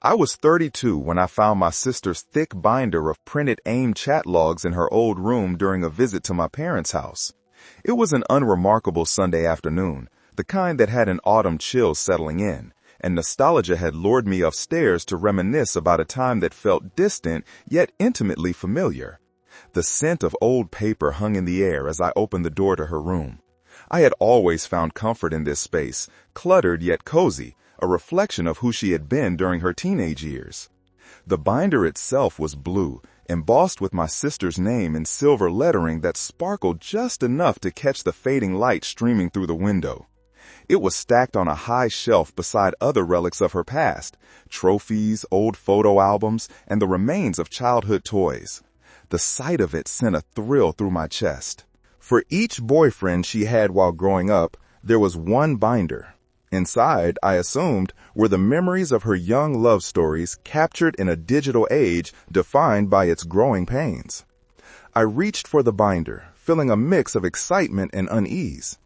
I was 32 when I found my sister's thick binder of printed AIM chat logs in her old room during a visit to my parents' house. It was an unremarkable Sunday afternoon, the kind that had an autumn chill settling in, and nostalgia had lured me upstairs to reminisce about a time that felt distant yet intimately familiar. The scent of old paper hung in the air as I opened the door to her room. I had always found comfort in this space, cluttered yet cozy, a reflection of who she had been during her teenage years. The binder itself was blue, embossed with my sister's name in silver lettering that sparkled just enough to catch the fading light streaming through the window. It was stacked on a high shelf beside other relics of her past, trophies, old photo albums, and the remains of childhood toys. The sight of it sent a thrill through my chest. For each boyfriend she had while growing up, there was one binder. Inside, I assumed, were the memories of her young love stories captured in a digital age defined by its growing pains. I reached for the binder, feeling a mix of excitement and unease.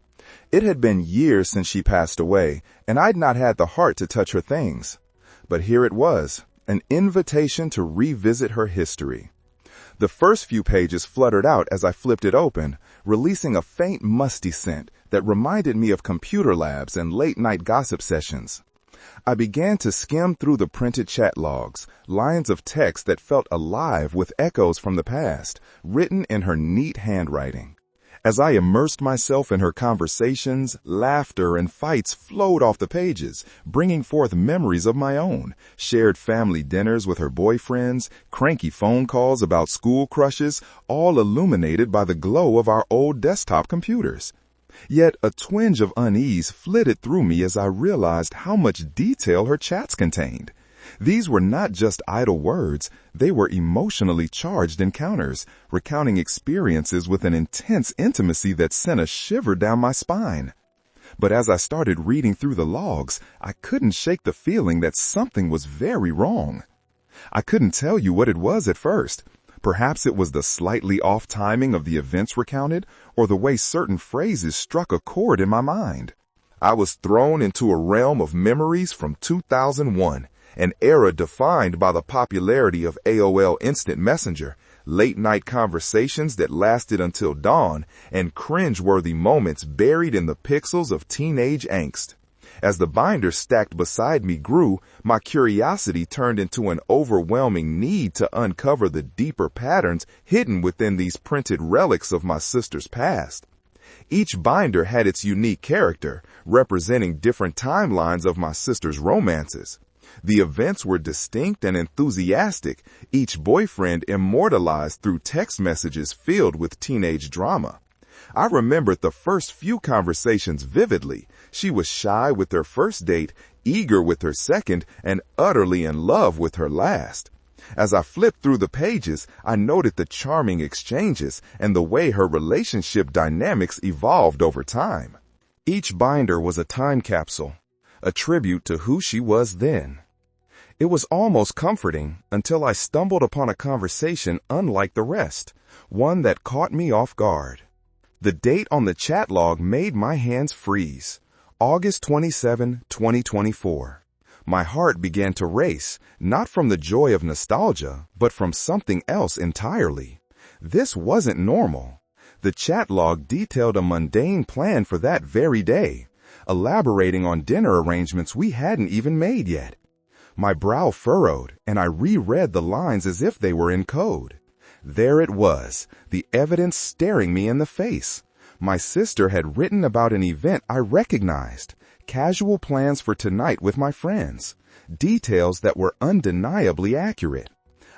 It had been years since she passed away, and I'd not had the heart to touch her things. But here it was, an invitation to revisit her history. The first few pages fluttered out as I flipped it open, releasing a faint musty scent that reminded me of computer labs and late-night gossip sessions. I began to skim through the printed chat logs, lines of text that felt alive with echoes from the past, written in her neat handwriting. As I immersed myself in her conversations, laughter and fights flowed off the pages, bringing forth memories of my own, shared family dinners with her boyfriends, cranky phone calls about school crushes, all illuminated by the glow of our old desktop computers. Yet a twinge of unease flitted through me as I realized how much detail her chats contained. These were not just idle words, they were emotionally charged encounters, recounting experiences with an intense intimacy that sent a shiver down my spine. But as I started reading through the logs, I couldn't shake the feeling that something was very wrong. I couldn't tell you what it was at first. Perhaps it was the slightly off timing of the events recounted, or the way certain phrases struck a chord in my mind. I was thrown into a realm of memories from 2001, an era defined by the popularity of AOL Instant Messenger, late-night conversations that lasted until dawn, and cringe-worthy moments buried in the pixels of teenage angst. As the binder stacked beside me grew, my curiosity turned into an overwhelming need to uncover the deeper patterns hidden within these printed relics of my sister's past. Each binder had its unique character, representing different timelines of my sister's romances. The events were distinct and enthusiastic, each boyfriend immortalized through text messages filled with teenage drama. I remembered the first few conversations vividly. She was shy with her first date, eager with her second, and utterly in love with her last. As I flipped through the pages, I noted the charming exchanges and the way her relationship dynamics evolved over time. Each binder was a time capsule, a tribute to who she was then. It was almost comforting until I stumbled upon a conversation unlike the rest, one that caught me off guard. The date on the chat log made my hands freeze. August 27, 2024. My heart began to race, not from the joy of nostalgia, but from something else entirely. This wasn't normal. The chat log detailed a mundane plan for that very day, elaborating on dinner arrangements we hadn't even made yet. My brow furrowed, and I reread the lines as if they were in code. There it was, the evidence staring me in the face. My sister had written about an event I recognized, casual plans for tonight with my friends, details that were undeniably accurate.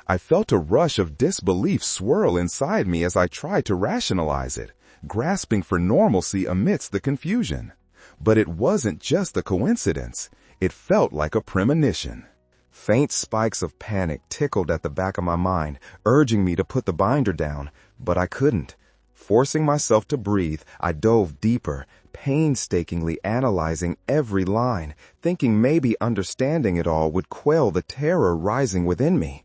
I felt a rush of disbelief swirl inside me as I tried to rationalize it, grasping for normalcy amidst the confusion. But it wasn't just a coincidence. It felt like a premonition. Faint spikes of panic tickled at the back of my mind, urging me to put the binder down, but I couldn't. Forcing myself to breathe, I dove deeper, painstakingly analyzing every line, thinking maybe understanding it all would quell the terror rising within me.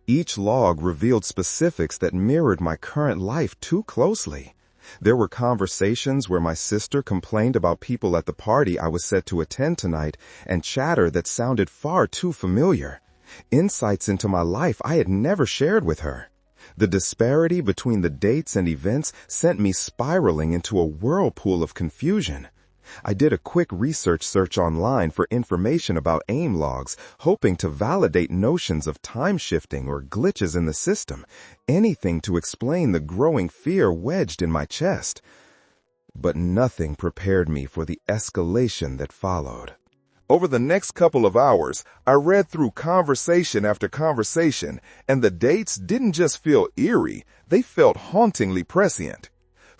Each log revealed specifics that mirrored my current life too closely. There were conversations where my sister complained about people at the party I was set to attend tonight, and chatter that sounded far too familiar. Insights into my life I had never shared with her. The disparity between the dates and events sent me spiraling into a whirlpool of confusion. I did a quick research search online for information about AIM logs, hoping to validate notions of time shifting or glitches in the system, anything to explain the growing fear wedged in my chest. But nothing prepared me for the escalation that followed. Over the next couple of hours, I read through conversation after conversation, and the dates didn't just feel eerie, they felt hauntingly prescient.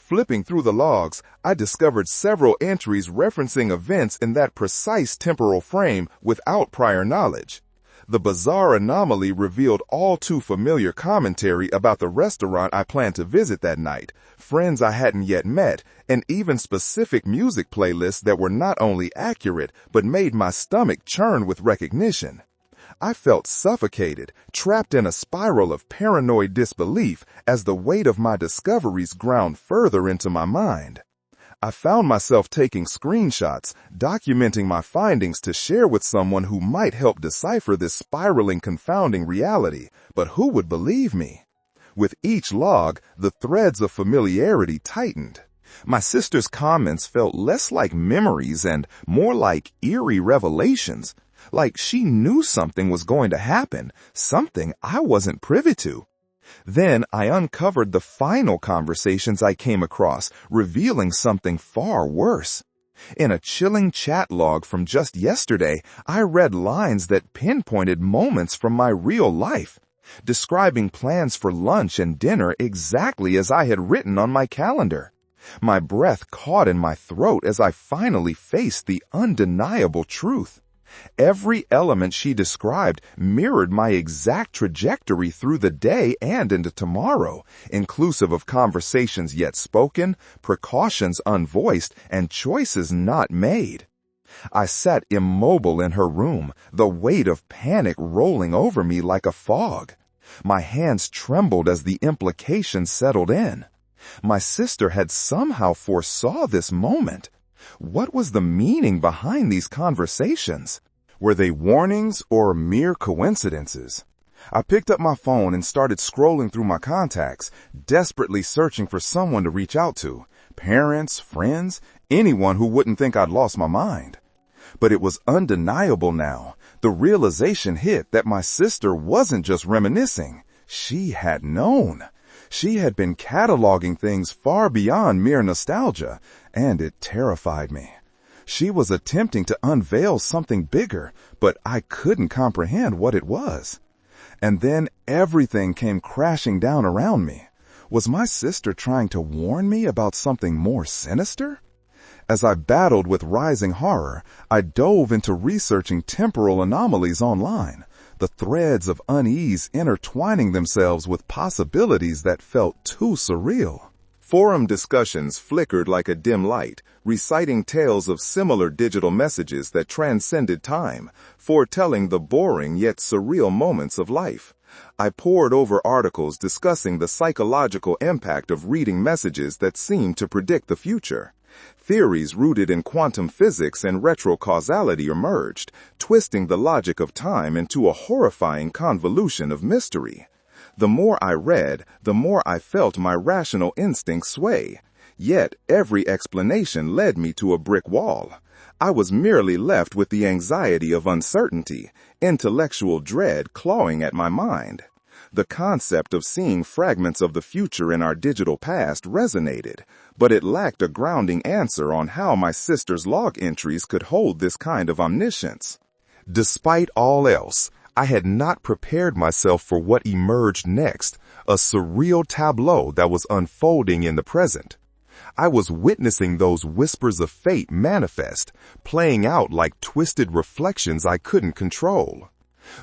Flipping through the logs, I discovered several entries referencing events in that precise temporal frame without prior knowledge. The bizarre anomaly revealed all too familiar commentary about the restaurant I planned to visit that night, friends I hadn't yet met, and even specific music playlists that were not only accurate but made my stomach churn with recognition. I felt suffocated, trapped in a spiral of paranoid disbelief as the weight of my discoveries ground further into my mind. I found myself taking screenshots, documenting my findings to share with someone who might help decipher this spiraling, confounding reality, but who would believe me? With each log, the threads of familiarity tightened. My sister's comments felt less like memories and more like eerie revelations, like she knew something was going to happen, something I wasn't privy to. Then I uncovered the final conversations I came across, revealing something far worse. In a chilling chat log from just yesterday, I read lines that pinpointed moments from my real life, describing plans for lunch and dinner exactly as I had written on my calendar. My breath caught in my throat as I finally faced the undeniable truth. Every element she described mirrored my exact trajectory through the day and into tomorrow, inclusive of conversations yet spoken, precautions unvoiced, and choices not made. I sat immobile in her room, the weight of panic rolling over me like a fog. My hands trembled as the implications settled in. My sister had somehow foresaw this moment. What was the meaning behind these conversations? Were they warnings or mere coincidences? I picked up my phone and started scrolling through my contacts, desperately searching for someone to reach out to. Parents, friends, anyone who wouldn't think I'd lost my mind. But it was undeniable now. The realization hit that my sister wasn't just reminiscing. She had known. She had been cataloging things far beyond mere nostalgia, and it terrified me. She was attempting to unveil something bigger, but I couldn't comprehend what it was. And then everything came crashing down around me. Was my sister trying to warn me about something more sinister? As I battled with rising horror, I dove into researching temporal anomalies online, the threads of unease intertwining themselves with possibilities that felt too surreal. Forum discussions flickered like a dim light, reciting tales of similar digital messages that transcended time, foretelling the boring yet surreal moments of life. I pored over articles discussing the psychological impact of reading messages that seemed to predict the future. Theories rooted in quantum physics and retrocausality emerged, twisting the logic of time into a horrifying convolution of mystery. The more I read, the more I felt my rational instincts sway. Yet every explanation led me to a brick wall. I was merely left with the anxiety of uncertainty, intellectual dread clawing at my mind. The concept of seeing fragments of the future in our digital past resonated, but it lacked a grounding answer on how my sister's log entries could hold this kind of omniscience. Despite all else, I had not prepared myself for what emerged next, a surreal tableau that was unfolding in the present. I was witnessing those whispers of fate manifest, playing out like twisted reflections I couldn't control.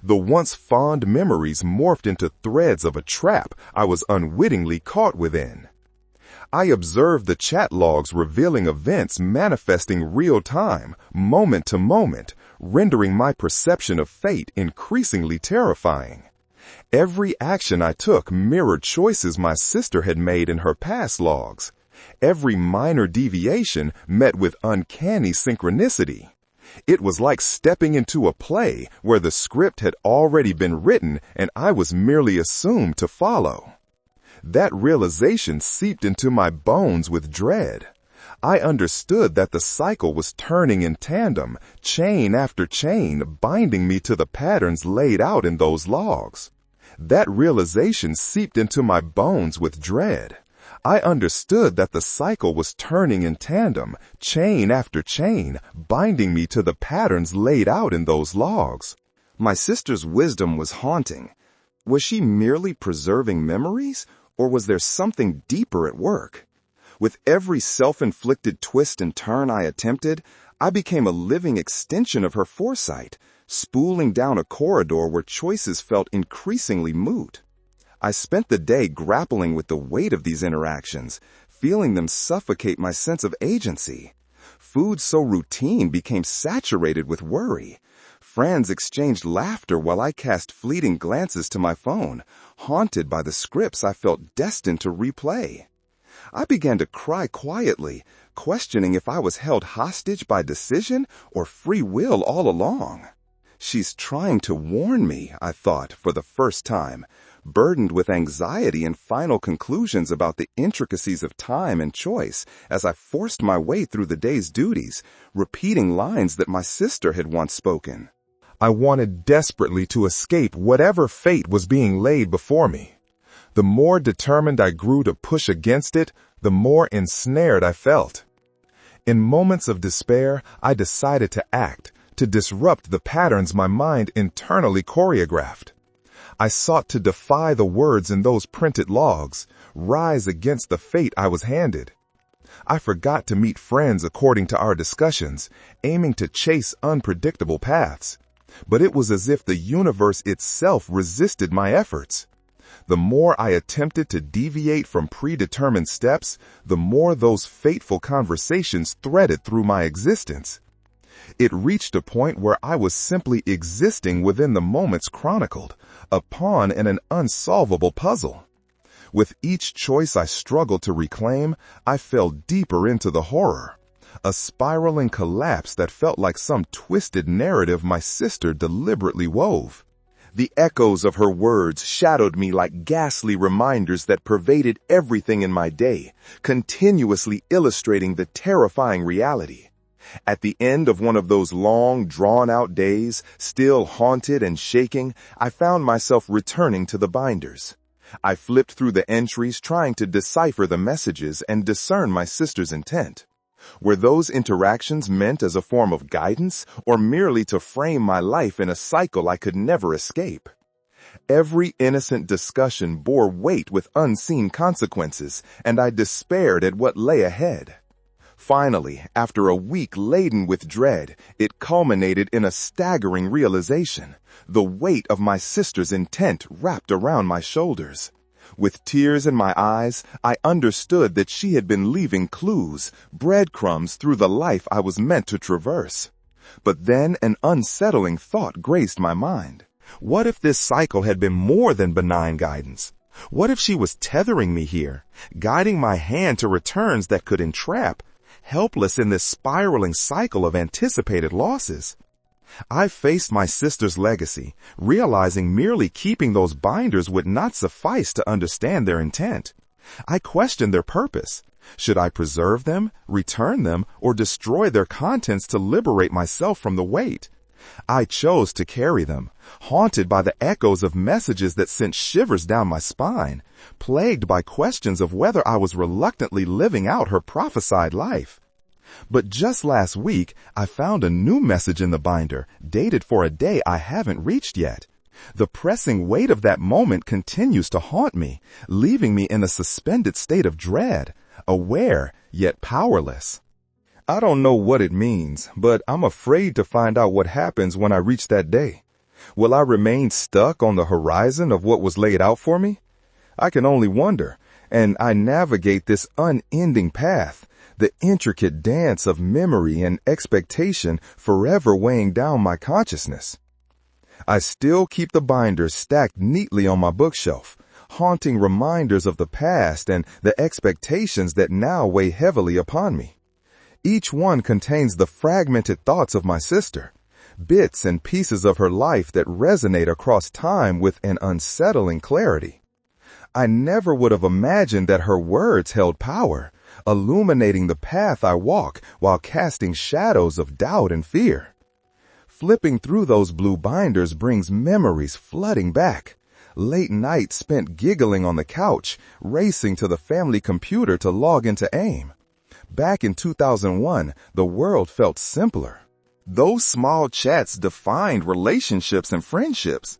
The once fond memories morphed into threads of a trap I was unwittingly caught within. I observed the chat logs revealing events manifesting real time, moment to moment, rendering my perception of fate increasingly terrifying. Every action I took mirrored choices my sister had made in her past logs. Every minor deviation met with uncanny synchronicity. It was like stepping into a play where the script had already been written and I was merely assumed to follow. That realization seeped into my bones with dread. I understood that the cycle was turning in tandem, chain after chain, binding me to the patterns laid out in those logs. That realization seeped into my bones with dread. I understood that the cycle was turning in tandem, chain after chain, binding me to the patterns laid out in those logs. My sister's wisdom was haunting. Was she merely preserving memories, or was there something deeper at work? With every self-inflicted twist and turn I attempted, I became a living extension of her foresight, spooling down a corridor where choices felt increasingly moot. I spent the day grappling with the weight of these interactions, feeling them suffocate my sense of agency. Food so routine became saturated with worry. Friends exchanged laughter while I cast fleeting glances to my phone, haunted by the scripts I felt destined to replay. I began to cry quietly, questioning if I was held hostage by decision or free will all along. She's trying to warn me, I thought for the first time, burdened with anxiety and final conclusions about the intricacies of time and choice as I forced my way through the day's duties, repeating lines that my sister had once spoken. I wanted desperately to escape whatever fate was being laid before me. The more determined I grew to push against it, the more ensnared I felt. In moments of despair, I decided to act, to disrupt the patterns my mind internally choreographed. I sought to defy the words in those printed logs, rise against the fate I was handed. I forgot to meet friends according to our discussions, aiming to chase unpredictable paths. But it was as if the universe itself resisted my efforts. The more I attempted to deviate from predetermined steps, the more those fateful conversations threaded through my existence. It reached a point where I was simply existing within the moments chronicled, a pawn in an unsolvable puzzle. With each choice I struggled to reclaim, I fell deeper into the horror, a spiraling collapse that felt like some twisted narrative my sister deliberately wove. The echoes of her words shadowed me like ghastly reminders that pervaded everything in my day, continuously illustrating the terrifying reality. At the end of one of those long, drawn-out days, still haunted and shaking, I found myself returning to the binders. I flipped through the entries, trying to decipher the messages and discern my sister's intent. Were those interactions meant as a form of guidance, or merely to frame my life in a cycle I could never escape? Every innocent discussion bore weight with unseen consequences, and I despaired at what lay ahead. Finally, after a week laden with dread, it culminated in a staggering realization, the weight of my sister's intent wrapped around my shoulders. With tears in my eyes, I understood that she had been leaving clues, breadcrumbs through the life I was meant to traverse. But then an unsettling thought graced my mind. What if this cycle had been more than benign guidance? What if she was tethering me here, guiding my hand to returns that could entrap, helpless in this spiraling cycle of anticipated losses? I faced my sister's legacy, realizing merely keeping those binders would not suffice to understand their intent. I questioned their purpose. Should I preserve them, return them, or destroy their contents to liberate myself from the weight? I chose to carry them, haunted by the echoes of messages that sent shivers down my spine, plagued by questions of whether I was reluctantly living out her prophesied life. But just last week, I found a new message in the binder, dated for a day I haven't reached yet. The pressing weight of that moment continues to haunt me, leaving me in a suspended state of dread, aware yet powerless. I don't know what it means, but I'm afraid to find out what happens when I reach that day. Will I remain stuck on the horizon of what was laid out for me? I can only wonder, and I navigate this unending path, the intricate dance of memory and expectation forever weighing down my consciousness. I still keep the binders stacked neatly on my bookshelf, haunting reminders of the past and the expectations that now weigh heavily upon me. Each one contains the fragmented thoughts of my sister, bits and pieces of her life that resonate across time with an unsettling clarity. I never would have imagined that her words held power, illuminating the path I walk while casting shadows of doubt and fear. Flipping through those blue binders brings memories flooding back. Late nights spent giggling on the couch, racing to the family computer to log into AIM. Back in 2001, the world felt simpler. Those small chats defined relationships and friendships.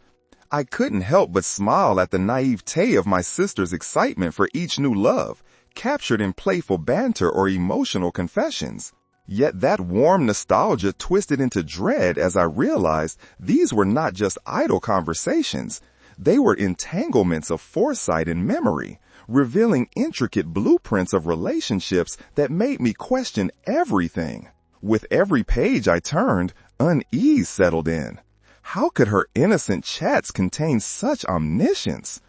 I couldn't help but smile at the naivete of my sister's excitement for each new love, captured in playful banter or emotional confessions. Yet that warm nostalgia twisted into dread as I realized these were not just idle conversations. They were entanglements of foresight and memory, revealing intricate blueprints of relationships that made me question everything. With every page I turned, unease settled in. How could her innocent chats contain such omniscience?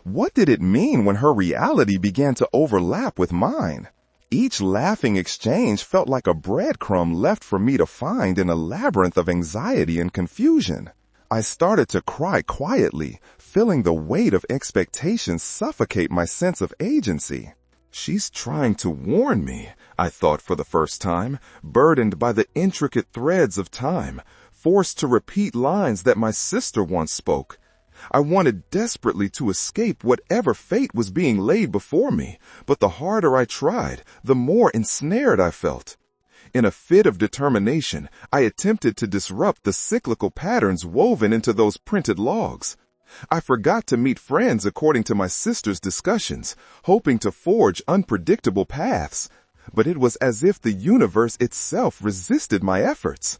What did it mean when her reality began to overlap with mine? Each laughing exchange felt like a breadcrumb left for me to find in a labyrinth of anxiety and confusion. I started to cry quietly, feeling the weight of expectations suffocate my sense of agency. She's trying to warn me, I thought for the first time, burdened by the intricate threads of time, forced to repeat lines that my sister once spoke. I wanted desperately to escape whatever fate was being laid before me, but the harder I tried, the more ensnared I felt. In a fit of determination, I attempted to disrupt the cyclical patterns woven into those printed logs. I forgot to meet friends according to my sister's discussions, hoping to forge unpredictable paths. But it was as if the universe itself resisted my efforts.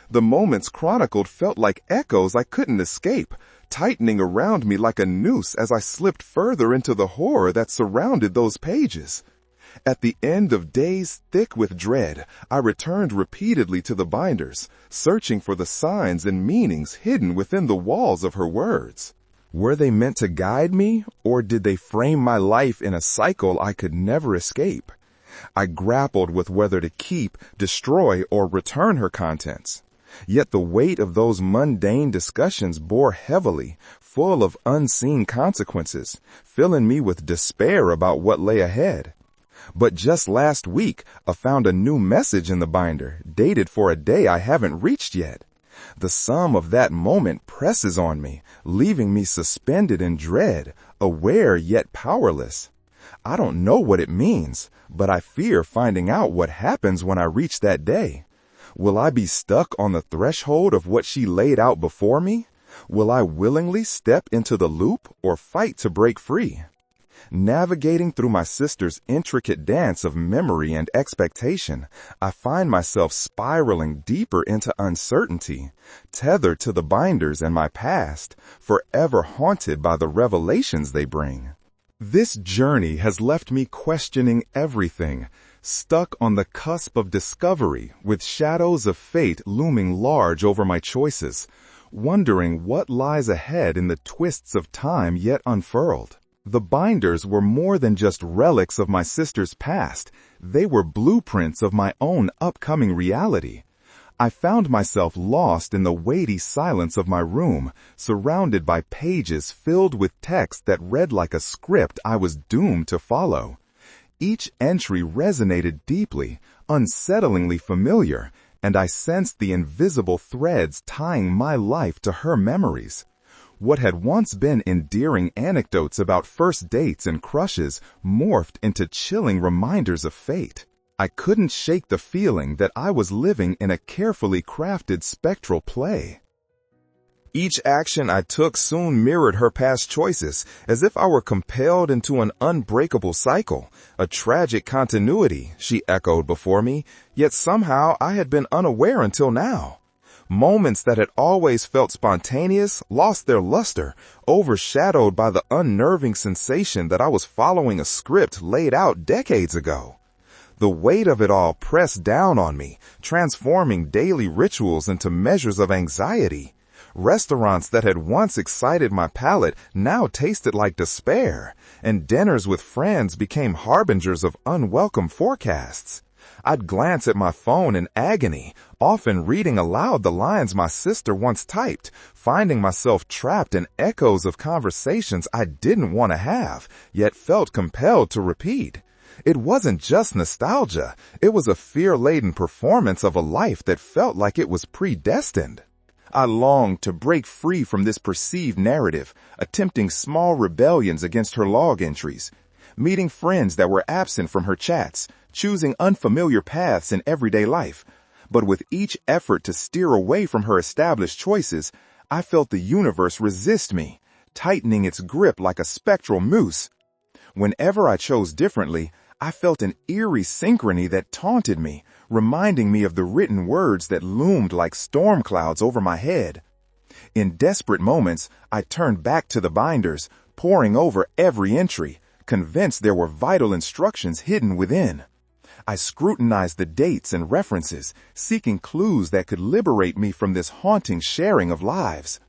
The moments chronicled felt like echoes I couldn't escape, tightening around me like a noose as I slipped further into the horror that surrounded those pages. At the end of days thick with dread, I returned repeatedly to the binders, searching for the signs and meanings hidden within the walls of her words. Were they meant to guide me, or did they frame my life in a cycle I could never escape? I grappled with whether to keep, destroy, or return her contents. Yet the weight of those mundane discussions bore heavily, full of unseen consequences, filling me with despair about what lay ahead. But just last week, I found a new message in the binder, dated for a day I haven't reached yet. The sum of that moment presses on me, leaving me suspended in dread, aware yet powerless. I don't know what it means, but I fear finding out what happens when I reach that day. Will I be stuck on the threshold of what she laid out before me? Will I willingly step into the loop or fight to break free? Navigating through my sister's intricate dance of memory and expectation, I find myself spiraling deeper into uncertainty, tethered to the binders and my past, forever haunted by the revelations they bring. This journey has left me questioning everything, stuck on the cusp of discovery with shadows of fate looming large over my choices, wondering what lies ahead in the twists of time yet unfurled. The binders were more than just relics of my sister's past. They were blueprints of my own upcoming reality. I found myself lost in the weighty silence of my room, surrounded by pages filled with text that read like a script I was doomed to follow. Each entry resonated deeply, unsettlingly familiar, and I sensed the invisible threads tying my life to her memories. What had once been endearing anecdotes about first dates and crushes morphed into chilling reminders of fate. I couldn't shake the feeling that I was living in a carefully crafted spectral play. Each action I took soon mirrored her past choices, as if I were compelled into an unbreakable cycle, a tragic continuity, she echoed before me, yet somehow I had been unaware until now. Moments that had always felt spontaneous lost their luster, overshadowed by the unnerving sensation that I was following a script laid out decades ago. The weight of it all pressed down on me, transforming daily rituals into measures of anxiety. Restaurants that had once excited my palate now tasted like despair, and dinners with friends became harbingers of unwelcome forecasts. I'd glance at my phone in agony, often reading aloud the lines my sister once typed, finding myself trapped in echoes of conversations I didn't want to have, yet felt compelled to repeat. It wasn't just nostalgia, it was a fear-laden performance of a life that felt like it was predestined. I longed to break free from this perceived narrative, attempting small rebellions against her log entries, meeting friends that were absent from her chats, choosing unfamiliar paths in everyday life. But with each effort to steer away from her established choices, I felt the universe resist me, tightening its grip like a spectral noose. Whenever I chose differently, I felt an eerie synchrony that taunted me, reminding me of the written words that loomed like storm clouds over my head. In desperate moments, I turned back to the binders, poring over every entry, convinced there were vital instructions hidden within. I scrutinized the dates and references, seeking clues that could liberate me from this haunting sharing of lives.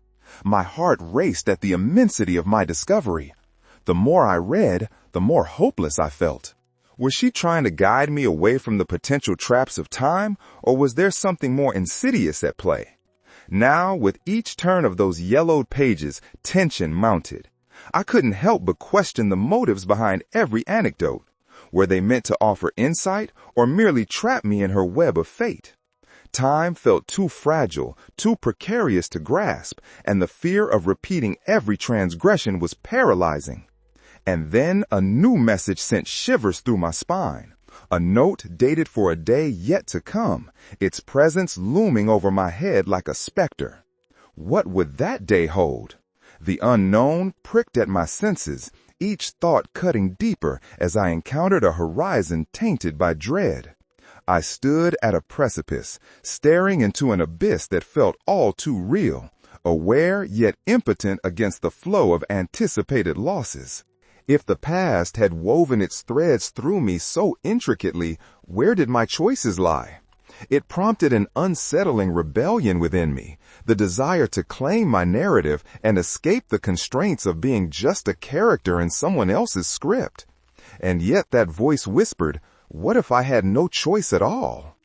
My heart raced at the immensity of my discovery. The more I read, the more hopeless I felt. Was she trying to guide me away from the potential traps of time, or was there something more insidious at play? Now, with each turn of those yellowed pages, tension mounted. I couldn't help but question the motives behind every anecdote. Were they meant to offer insight, or merely trap me in her web of fate? Time felt too fragile, too precarious to grasp, and the fear of repeating every transgression was paralyzing. And then a new message sent shivers through my spine. A note dated for a day yet to come, its presence looming over my head like a specter. What would that day hold? The unknown pricked at my senses, each thought cutting deeper as I encountered a horizon tainted by dread. I stood at a precipice, staring into an abyss that felt all too real, aware yet impotent against the flow of anticipated losses. If the past had woven its threads through me so intricately, where did my choices lie? It prompted an unsettling rebellion within me, the desire to claim my narrative and escape the constraints of being just a character in someone else's script. And yet that voice whispered, what if I had no choice at all?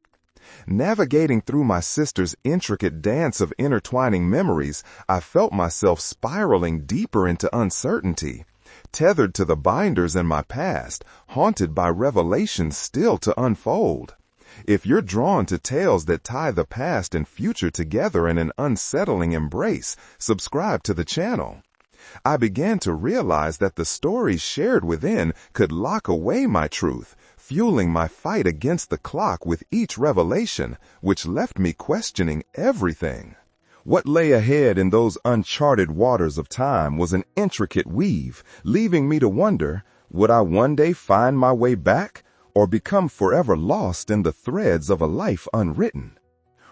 Navigating through my sister's intricate dance of intertwining memories, I felt myself spiraling deeper into uncertainty. Tethered to the binders in my past, haunted by revelations still to unfold. If you're drawn to tales that tie the past and future together in an unsettling embrace, subscribe to the channel. I began to realize that the stories shared within could lock away my truth, fueling my fight against the clock with each revelation, which left me questioning everything. What lay ahead in those uncharted waters of time was an intricate weave, leaving me to wonder, would I one day find my way back, or become forever lost in the threads of a life unwritten?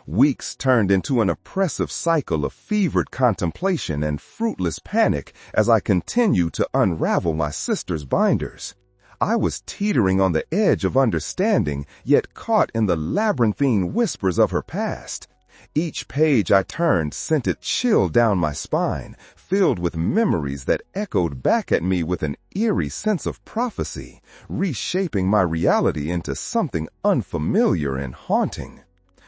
Weeks turned into an oppressive cycle of fevered contemplation and fruitless panic as I continued to unravel my sister's binders. I was teetering on the edge of understanding, yet caught in the labyrinthine whispers of her past. Each page I turned sent a chill down my spine, filled with memories that echoed back at me with an eerie sense of prophecy, reshaping my reality into something unfamiliar and haunting.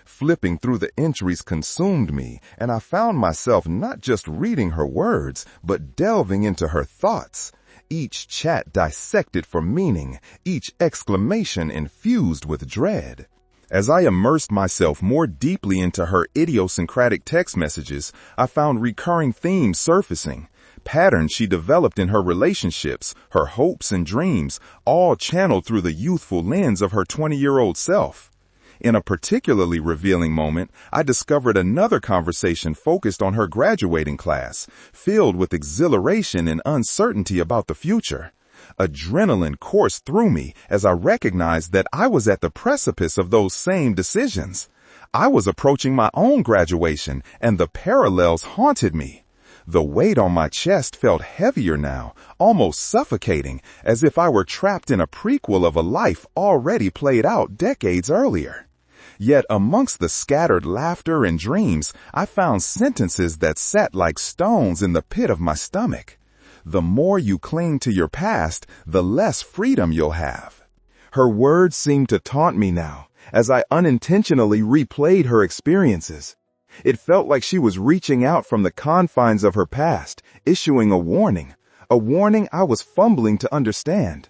Flipping through the entries consumed me, and I found myself not just reading her words, but delving into her thoughts. Each chat dissected for meaning, each exclamation infused with dread. As I immersed myself more deeply into her idiosyncratic text messages, I found recurring themes surfacing, patterns she developed in her relationships, her hopes and dreams, all channeled through the youthful lens of her 20-year-old self. In a particularly revealing moment, I discovered another conversation focused on her graduating class, filled with exhilaration and uncertainty about the future. Adrenaline coursed through me as I recognized that I was at the precipice of those same decisions. I was approaching my own graduation, and the parallels haunted me. The weight on my chest felt heavier now, almost suffocating, as if I were trapped in a prequel of a life already played out decades earlier. Yet amongst the scattered laughter and dreams, I found sentences that sat like stones in the pit of my stomach. The more you cling to your past, the less freedom you'll have. Her words seemed to taunt me now, as I unintentionally replayed her experiences. It felt like she was reaching out from the confines of her past, issuing a warning I was fumbling to understand.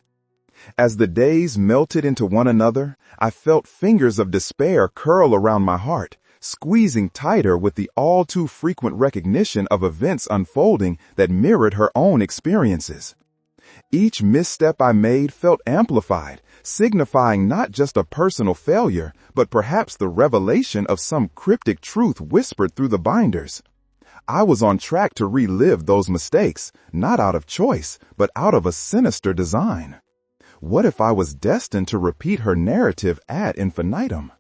As the days melted into one another, I felt fingers of despair curl around my heart, squeezing tighter with the all too frequent recognition of events unfolding that mirrored her own experiences. Each misstep I made felt amplified, signifying not just a personal failure, but perhaps the revelation of some cryptic truth whispered through the binders. I was on track to relive those mistakes, not out of choice, but out of a sinister design. What if I was destined to repeat her narrative ad infinitum?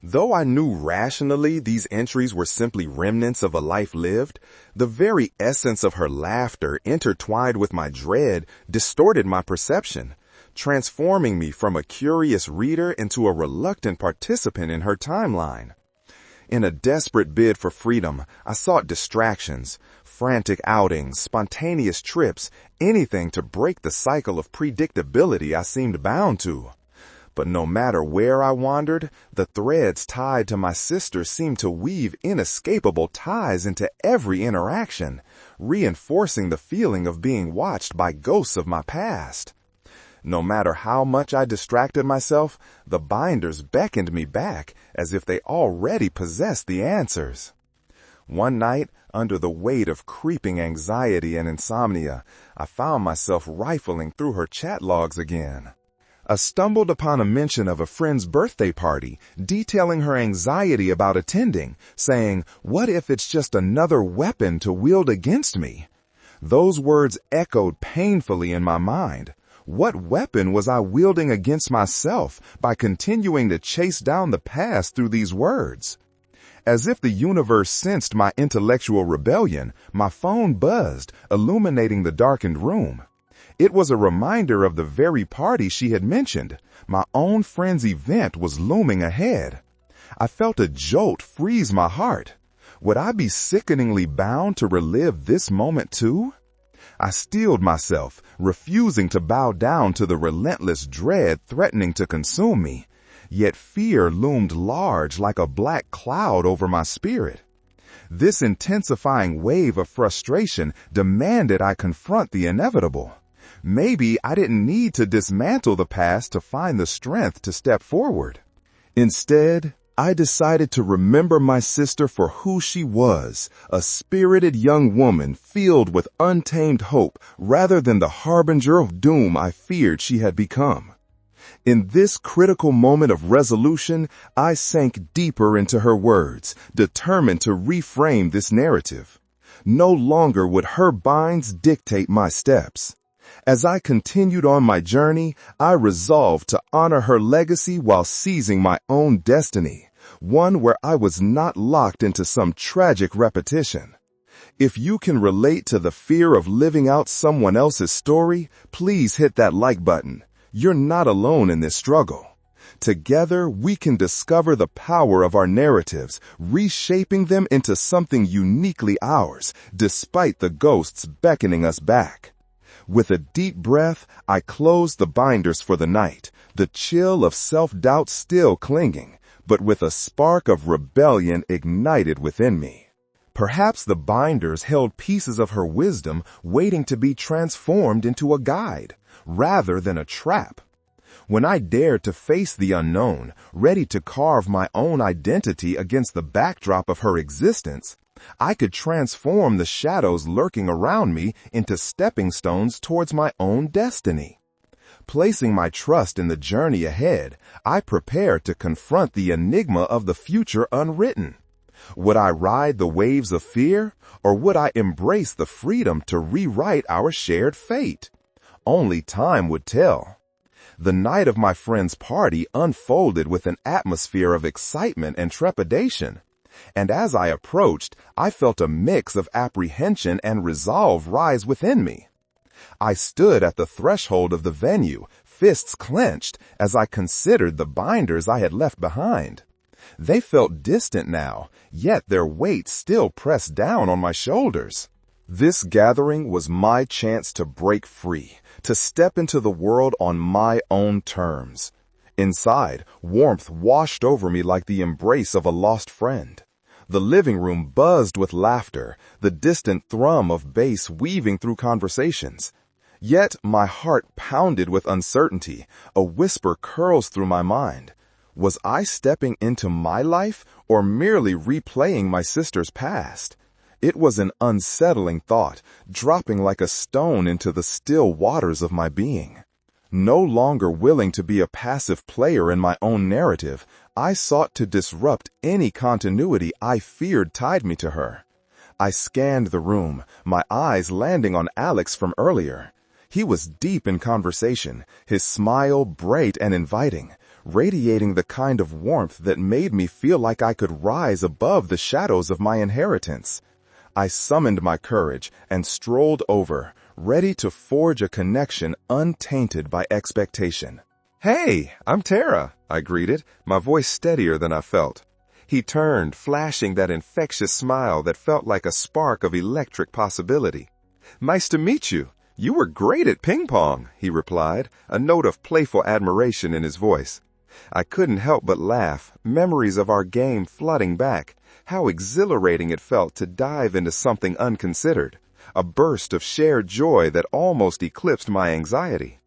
Though I knew rationally these entries were simply remnants of a life lived, the very essence of her laughter intertwined with my dread distorted my perception, transforming me from a curious reader into a reluctant participant in her timeline. In a desperate bid for freedom, I sought distractions, frantic outings, spontaneous trips, anything to break the cycle of predictability I seemed bound to. But no matter where I wandered, the threads tied to my sister seemed to weave inescapable ties into every interaction, reinforcing the feeling of being watched by ghosts of my past. No matter how much I distracted myself, the binders beckoned me back as if they already possessed the answers. One night, under the weight of creeping anxiety and insomnia, I found myself rifling through her chat logs again. I stumbled upon a mention of a friend's birthday party, detailing her anxiety about attending, saying, "What if it's just another weapon to wield against me?" Those words echoed painfully in my mind. What weapon was I wielding against myself by continuing to chase down the past through these words? As if the universe sensed my intellectual rebellion, my phone buzzed, illuminating the darkened room. It was a reminder of the very party she had mentioned. My own friend's event was looming ahead. I felt a jolt freeze my heart. Would I be sickeningly bound to relive this moment too? I steeled myself, refusing to bow down to the relentless dread threatening to consume me. Yet fear loomed large like a black cloud over my spirit. This intensifying wave of frustration demanded I confront the inevitable. Maybe I didn't need to dismantle the past to find the strength to step forward. Instead, I decided to remember my sister for who she was, a spirited young woman filled with untamed hope rather than the harbinger of doom I feared she had become. In this critical moment of resolution, I sank deeper into her words, determined to reframe this narrative. No longer would her binds dictate my steps. As I continued on my journey, I resolved to honor her legacy while seizing my own destiny, one where I was not locked into some tragic repetition. If you can relate to the fear of living out someone else's story, please hit that like button. You're not alone in this struggle. Together, we can discover the power of our narratives, reshaping them into something uniquely ours, despite the ghosts beckoning us back. With a deep breath, I closed the binders for the night, the chill of self-doubt still clinging, but with a spark of rebellion ignited within me. Perhaps the binders held pieces of her wisdom waiting to be transformed into a guide, rather than a trap. When I dared to face the unknown, ready to carve my own identity against the backdrop of her existence, I could transform the shadows lurking around me into stepping stones towards my own destiny. Placing my trust in the journey ahead, I prepared to confront the enigma of the future unwritten. Would I ride the waves of fear, or would I embrace the freedom to rewrite our shared fate? Only time would tell. The night of my friend's party unfolded with an atmosphere of excitement and trepidation. And as I approached, I felt a mix of apprehension and resolve rise within me. I stood at the threshold of the venue, fists clenched, as I considered the binders I had left behind. They felt distant now, yet their weight still pressed down on my shoulders. This gathering was my chance to break free, to step into the world on my own terms. Inside, warmth washed over me like the embrace of a lost friend. The living room buzzed with laughter, the distant thrum of bass weaving through conversations. Yet my heart pounded with uncertainty. A whisper curls through my mind. Was I stepping into my life or merely replaying my sister's past? It was an unsettling thought, dropping like a stone into the still waters of my being. No longer willing to be a passive player in my own narrative, I sought to disrupt any continuity I feared tied me to her. I scanned the room, my eyes landing on Alex from earlier. He was deep in conversation, his smile bright and inviting, radiating the kind of warmth that made me feel like I could rise above the shadows of my inheritance. I summoned my courage and strolled over, ready to forge a connection untainted by expectation. "Hey, I'm Tara," I greeted, my voice steadier than I felt. He turned, flashing that infectious smile that felt like a spark of electric possibility. "Nice to meet you. You were great at ping pong," he replied, a note of playful admiration in his voice. I couldn't help but laugh, memories of our game flooding back. How exhilarating it felt to dive into something unconsidered, a burst of shared joy that almost eclipsed my anxiety.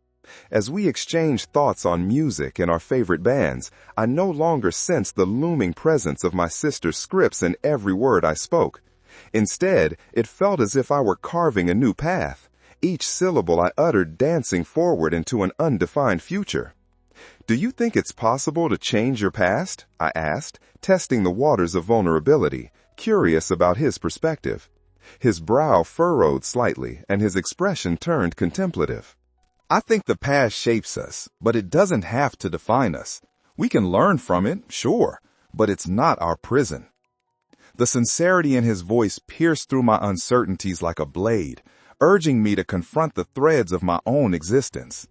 As we exchanged thoughts on music and our favorite bands, I no longer sensed the looming presence of my sister's scripts in every word I spoke. Instead, it felt as if I were carving a new path, each syllable I uttered dancing forward into an undefined future. "Do you think it's possible to change your past?" I asked, testing the waters of vulnerability, curious about his perspective. His brow furrowed slightly, and his expression turned contemplative. "I think the past shapes us, but it doesn't have to define us. We can learn from it, sure, but it's not our prison." The sincerity in his voice pierced through my uncertainties like a blade, urging me to confront the threads of my own existence.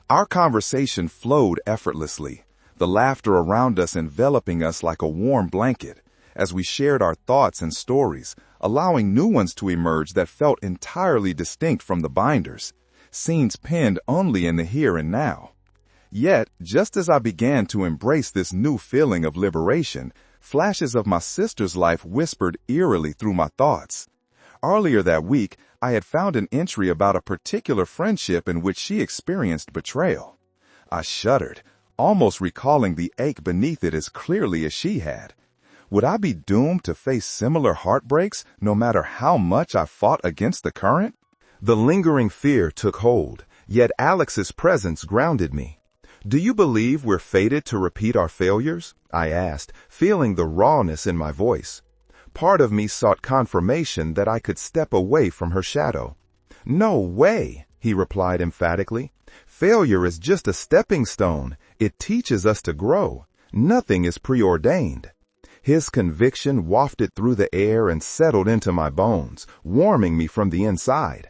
Our conversation flowed effortlessly, the laughter around us enveloping us like a warm blanket, as we shared our thoughts and stories, allowing new ones to emerge that felt entirely distinct from the binders, scenes penned only in the here and now. Yet, just as I began to embrace this new feeling of liberation, flashes of my sister's life whispered eerily through my thoughts. Earlier that week, I had found an entry about a particular friendship in which she experienced betrayal. I shuddered, almost recalling the ache beneath it as clearly as she had. Would I be doomed to face similar heartbreaks no matter how much I fought against the current? The lingering fear took hold, yet Alex's presence grounded me. "Do you believe we're fated to repeat our failures?" I asked, feeling the rawness in my voice. Part of me sought confirmation that I could step away from her shadow. "No way," he replied emphatically. "Failure is just a stepping stone. It teaches us to grow. Nothing is preordained." His conviction wafted through the air and settled into my bones, warming me from the inside.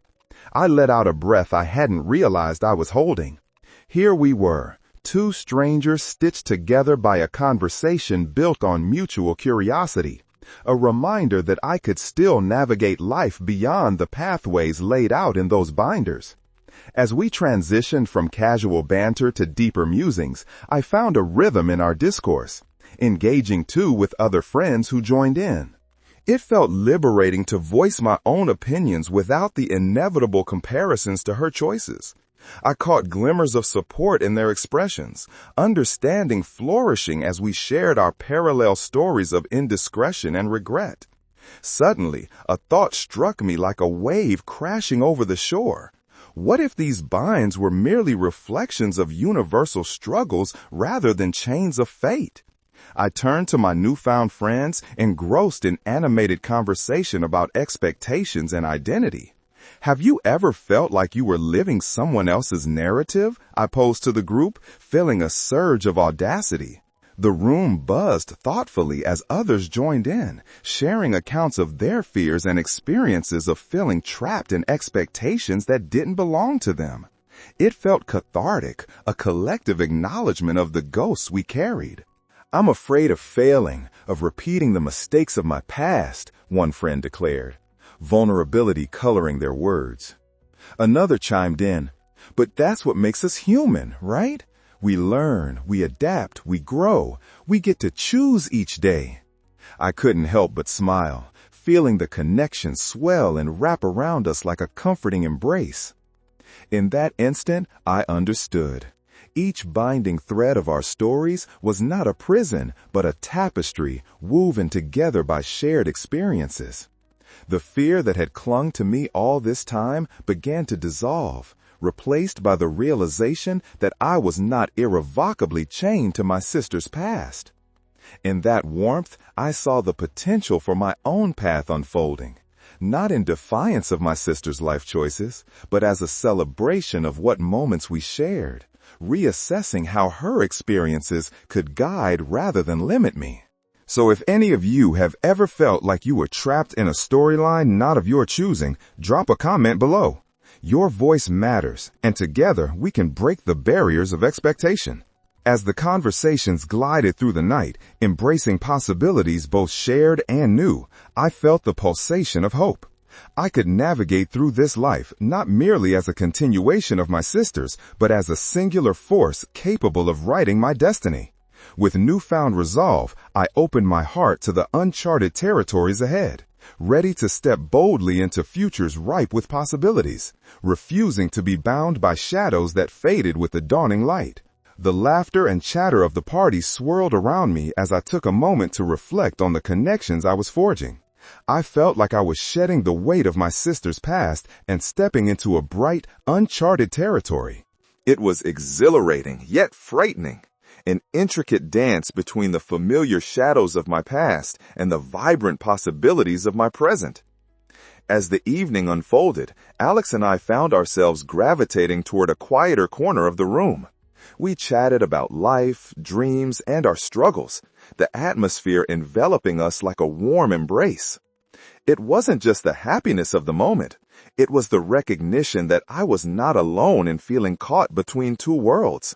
I let out a breath I hadn't realized I was holding. Here we were, two strangers stitched together by a conversation built on mutual curiosity. A reminder that I could still navigate life beyond the pathways laid out in those binders. As we transitioned from casual banter to deeper musings, I found a rhythm in our discourse, engaging too with other friends who joined in. It felt liberating to voice my own opinions without the inevitable comparisons to her choices. I caught glimmers of support in their expressions, understanding flourishing as we shared our parallel stories of indiscretion and regret. Suddenly, a thought struck me like a wave crashing over the shore. What if these binds were merely reflections of universal struggles rather than chains of fate? I turned to my newfound friends, engrossed in animated conversation about expectations and identity. "Have you ever felt like you were living someone else's narrative?" I posed to the group, feeling a surge of audacity. The room buzzed thoughtfully as others joined in, sharing accounts of their fears and experiences of feeling trapped in expectations that didn't belong to them. It felt cathartic, a collective acknowledgement of the ghosts we carried. "I'm afraid of failing, of repeating the mistakes of my past," one friend declared, vulnerability coloring their words. Another chimed in, "But that's what makes us human, right? We learn, we adapt, we grow. We get to choose each day. I couldn't help but smile, feeling the connection swell and wrap around us like a comforting embrace. In that instant, I understood. Each binding thread of our stories was not a prison, but a tapestry woven together by shared experiences. The fear that had clung to me all this time began to dissolve, replaced by the realization that I was not irrevocably chained to my sister's past. In that warmth, I saw the potential for my own path unfolding, not in defiance of my sister's life choices, but as a celebration of what moments we shared, reassessing how her experiences could guide rather than limit me. So if any of you have ever felt like you were trapped in a storyline not of your choosing, drop a comment below. Your voice matters, and together we can break the barriers of expectation. As the conversations glided through the night, embracing possibilities both shared and new, I felt the pulsation of hope. I could navigate through this life not merely as a continuation of my sister's, but as a singular force capable of writing my destiny. With newfound resolve, I opened my heart to the uncharted territories ahead, ready to step boldly into futures ripe with possibilities, refusing to be bound by shadows that faded with the dawning light. The laughter and chatter of the party swirled around me as I took a moment to reflect on the connections I was forging. I felt like I was shedding the weight of my sister's past and stepping into a bright, uncharted territory. It was exhilarating, yet frightening. An intricate dance between the familiar shadows of my past and the vibrant possibilities of my present. As the evening unfolded, Alex and I found ourselves gravitating toward a quieter corner of the room. We chatted about life, dreams, and our struggles, the atmosphere enveloping us like a warm embrace. It wasn't just the happiness of the moment. It was the recognition that I was not alone in feeling caught between two worlds.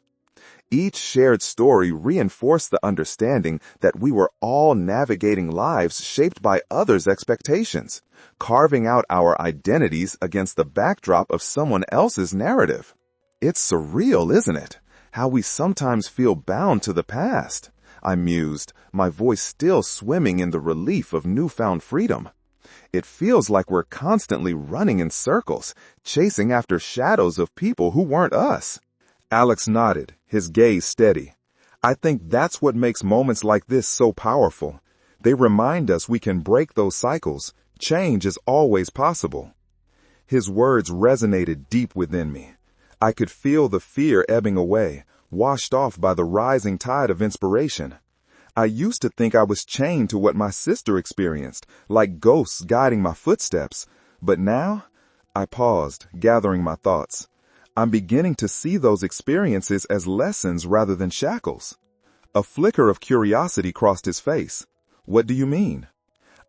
Each shared story reinforced the understanding that we were all navigating lives shaped by others' expectations, carving out our identities against the backdrop of someone else's narrative. It's surreal, isn't it? How we sometimes feel bound to the past, I mused, my voice still swimming in the relief of newfound freedom. It feels like we're constantly running in circles, chasing after shadows of people who weren't us. Alex nodded, his gaze steady. I think that's what makes moments like this so powerful. They remind us we can break those cycles. Change is always possible. His words resonated deep within me. I could feel the fear ebbing away, washed off by the rising tide of inspiration. I used to think I was chained to what my sister experienced, like ghosts guiding my footsteps. But now, I paused, gathering my thoughts. I'm beginning to see those experiences as lessons rather than shackles. A flicker of curiosity crossed his face. What do you mean?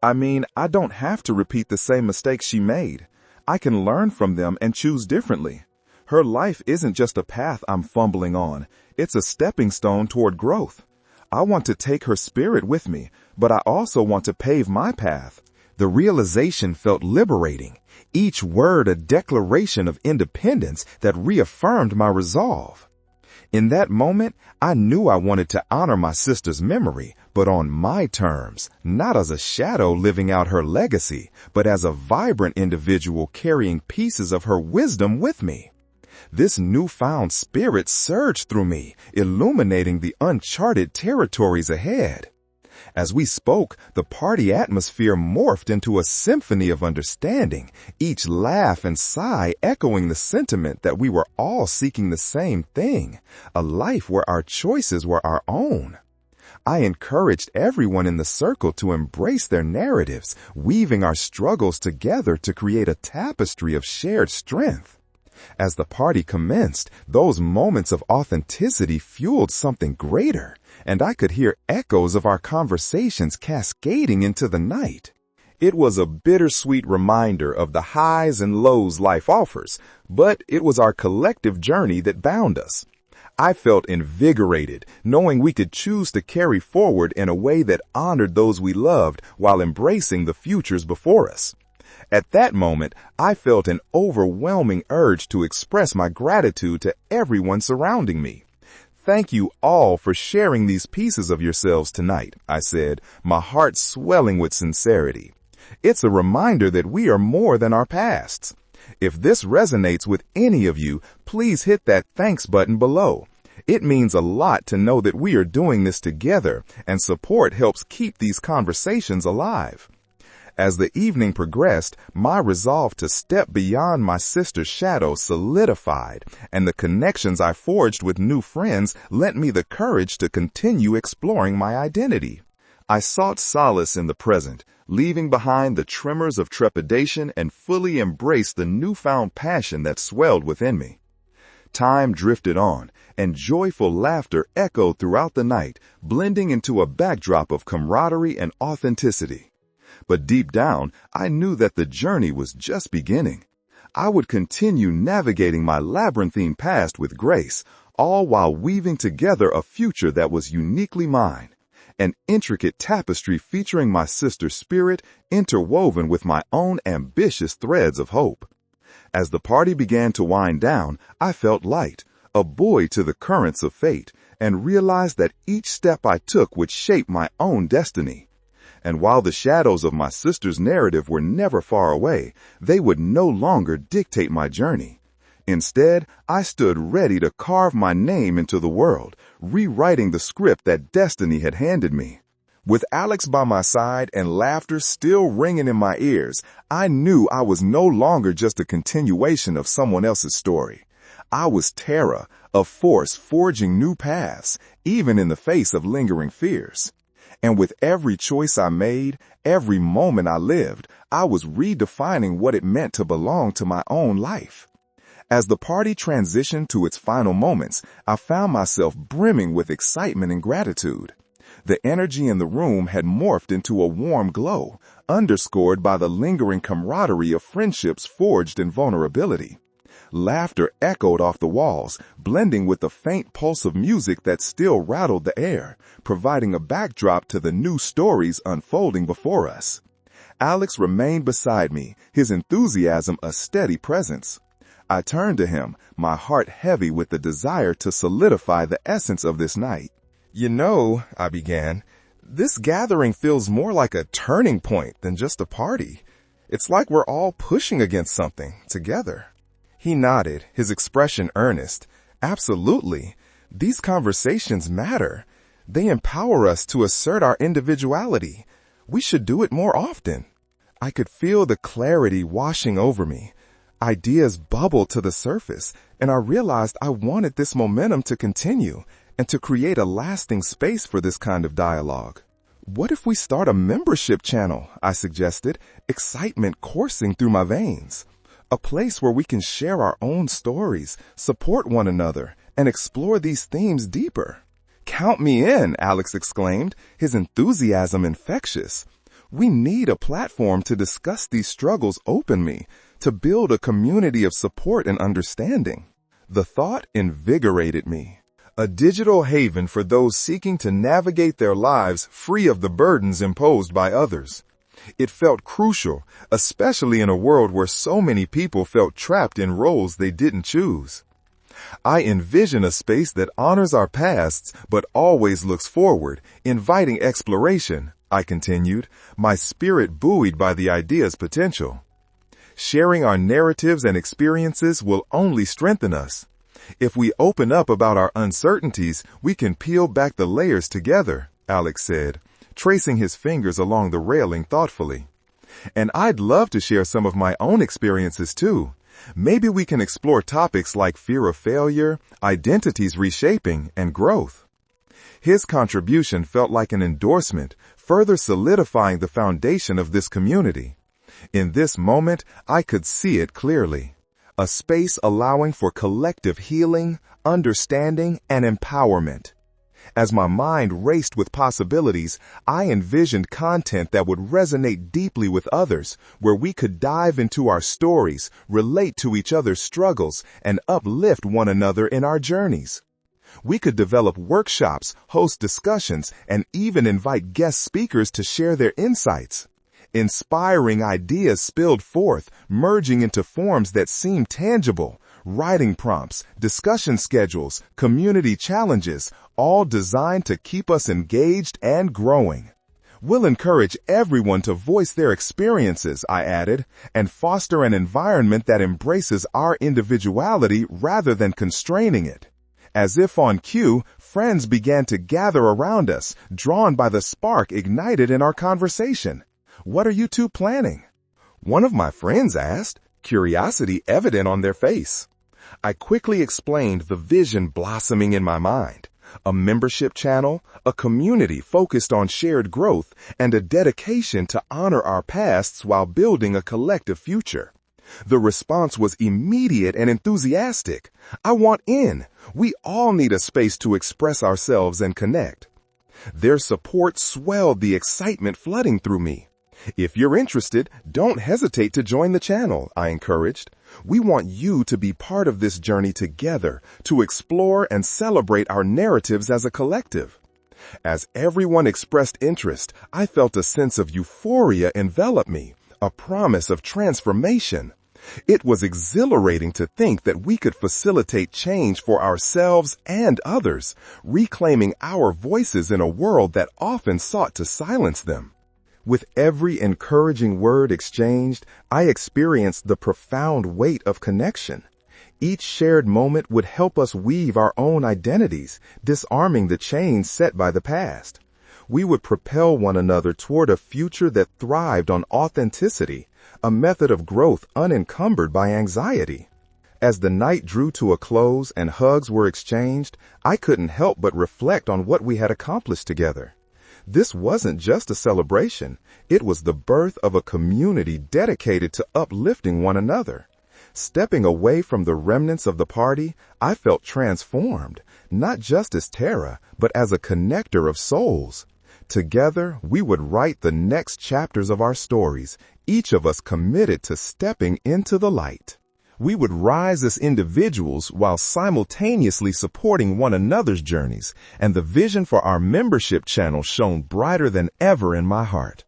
I mean, I don't have to repeat the same mistakes she made. I can learn from them and choose differently. Her life isn't just a path I'm fumbling on. It's a stepping stone toward growth. I want to take her spirit with me, but I also want to pave my path. The realization felt liberating, each word a declaration of independence that reaffirmed my resolve. In that moment, I knew I wanted to honor my sister's memory, but on my terms, not as a shadow living out her legacy, but as a vibrant individual carrying pieces of her wisdom with me. This newfound spirit surged through me, illuminating the uncharted territories ahead. As we spoke, the party atmosphere morphed into a symphony of understanding, each laugh and sigh echoing the sentiment that we were all seeking the same thing, a life where our choices were our own. I encouraged everyone in the circle to embrace their narratives, weaving our struggles together to create a tapestry of shared strength. As the party commenced, those moments of authenticity fueled something greater, and I could hear echoes of our conversations cascading into the night. It was a bittersweet reminder of the highs and lows life offers, but it was our collective journey that bound us. I felt invigorated, knowing we could choose to carry forward in a way that honored those we loved while embracing the futures before us. At that moment, I felt an overwhelming urge to express my gratitude to everyone surrounding me. Thank you all for sharing these pieces of yourselves tonight, I said, my heart swelling with sincerity. It's a reminder that we are more than our pasts. If this resonates with any of you, please hit that thanks button below. It means a lot to know that we are doing this together, and support helps keep these conversations alive. As the evening progressed, my resolve to step beyond my sister's shadow solidified, and the connections I forged with new friends lent me the courage to continue exploring my identity. I sought solace in the present, leaving behind the tremors of trepidation and fully embraced the newfound passion that swelled within me. Time drifted on, and joyful laughter echoed throughout the night, blending into a backdrop of camaraderie and authenticity. But deep down, I knew that the journey was just beginning. I would continue navigating my labyrinthine past with grace, all while weaving together a future that was uniquely mine. An intricate tapestry featuring my sister's spirit interwoven with my own ambitious threads of hope. As the party began to wind down, I felt light, a buoy to the currents of fate, and realized that each step I took would shape my own destiny. And while the shadows of my sister's narrative were never far away, they would no longer dictate my journey. Instead, I stood ready to carve my name into the world, rewriting the script that destiny had handed me. With Alex by my side and laughter still ringing in my ears, I knew I was no longer just a continuation of someone else's story. I was Terra, a force forging new paths, even in the face of lingering fears. And with every choice I made, every moment I lived, I was redefining what it meant to belong to my own life. As the party transitioned to its final moments, I found myself brimming with excitement and gratitude. The energy in the room had morphed into a warm glow, underscored by the lingering camaraderie of friendships forged in vulnerability. Laughter echoed off the walls, blending with the faint pulse of music that still rattled the air, providing a backdrop to the new stories unfolding before us. Alex remained beside me, his enthusiasm a steady presence. I turned to him, my heart heavy with the desire to solidify the essence of this night. "You know," I began, "this gathering feels more like a turning point than just a party. It's like we're all pushing against something together." He nodded, his expression earnest. "Absolutely. These conversations matter. They empower us to assert our individuality. We should do it more often." I could feel the clarity washing over me. Ideas bubbled to the surface, and I realized I wanted this momentum to continue and to create a lasting space for this kind of dialogue. "What if we start a membership channel?" I suggested, excitement coursing through my veins. "A place where we can share our own stories, support one another, and explore these themes deeper." "Count me in," Alex exclaimed, his enthusiasm infectious. "We need a platform to discuss these struggles openly, to build a community of support and understanding." The thought invigorated me. A digital haven for those seeking to navigate their lives free of the burdens imposed by others. It felt crucial, especially in a world where so many people felt trapped in roles they didn't choose. I envision a space that honors our pasts but always looks forward, inviting exploration, I continued, my spirit buoyed by the idea's potential. Sharing our narratives and experiences will only strengthen us. If we open up about our uncertainties, we can peel back the layers together, Alex said, tracing his fingers along the railing thoughtfully. "And I'd love to share some of my own experiences too. Maybe we can explore topics like fear of failure, identities reshaping, and growth." His contribution felt like an endorsement, further solidifying the foundation of this community. In this moment, I could see it clearly. A space allowing for collective healing, understanding, and empowerment. As my mind raced with possibilities, I envisioned content that would resonate deeply with others, where we could dive into our stories, relate to each other's struggles, and uplift one another in our journeys. We could develop workshops, host discussions, and even invite guest speakers to share their insights. Inspiring ideas spilled forth, merging into forms that seemed tangible, Writing prompts, discussion schedules, community challenges, all designed to keep us engaged and growing. We'll encourage everyone to voice their experiences, I added, and foster an environment that embraces our individuality rather than constraining it. As if on cue, friends began to gather around us, drawn by the spark ignited in our conversation. "What are you two planning?" one of my friends asked, curiosity evident on their face. I quickly explained the vision blossoming in my mind. A membership channel, a community focused on shared growth, and a dedication to honor our pasts while building a collective future. The response was immediate and enthusiastic. "I want in. We all need a space to express ourselves and connect." Their support swelled the excitement flooding through me. "If you're interested, don't hesitate to join the channel," I encouraged. "We want you to be part of this journey together, to explore and celebrate our narratives as a collective." As everyone expressed interest, I felt a sense of euphoria envelop me, a promise of transformation. It was exhilarating to think that we could facilitate change for ourselves and others, reclaiming our voices in a world that often sought to silence them. With every encouraging word exchanged, I experienced the profound weight of connection. Each shared moment would help us weave our own identities, disarming the chains set by the past. We would propel one another toward a future that thrived on authenticity, a method of growth unencumbered by anxiety. As the night drew to a close and hugs were exchanged, I couldn't help but reflect on what we had accomplished together. This wasn't just a celebration. It was the birth of a community dedicated to uplifting one another. Stepping away from the remnants of the party, I felt transformed, not just as Tara, but as a connector of souls. Together, we would write the next chapters of our stories, each of us committed to stepping into the light. We would rise as individuals while simultaneously supporting one another's journeys, and the vision for our membership channel shone brighter than ever in my heart.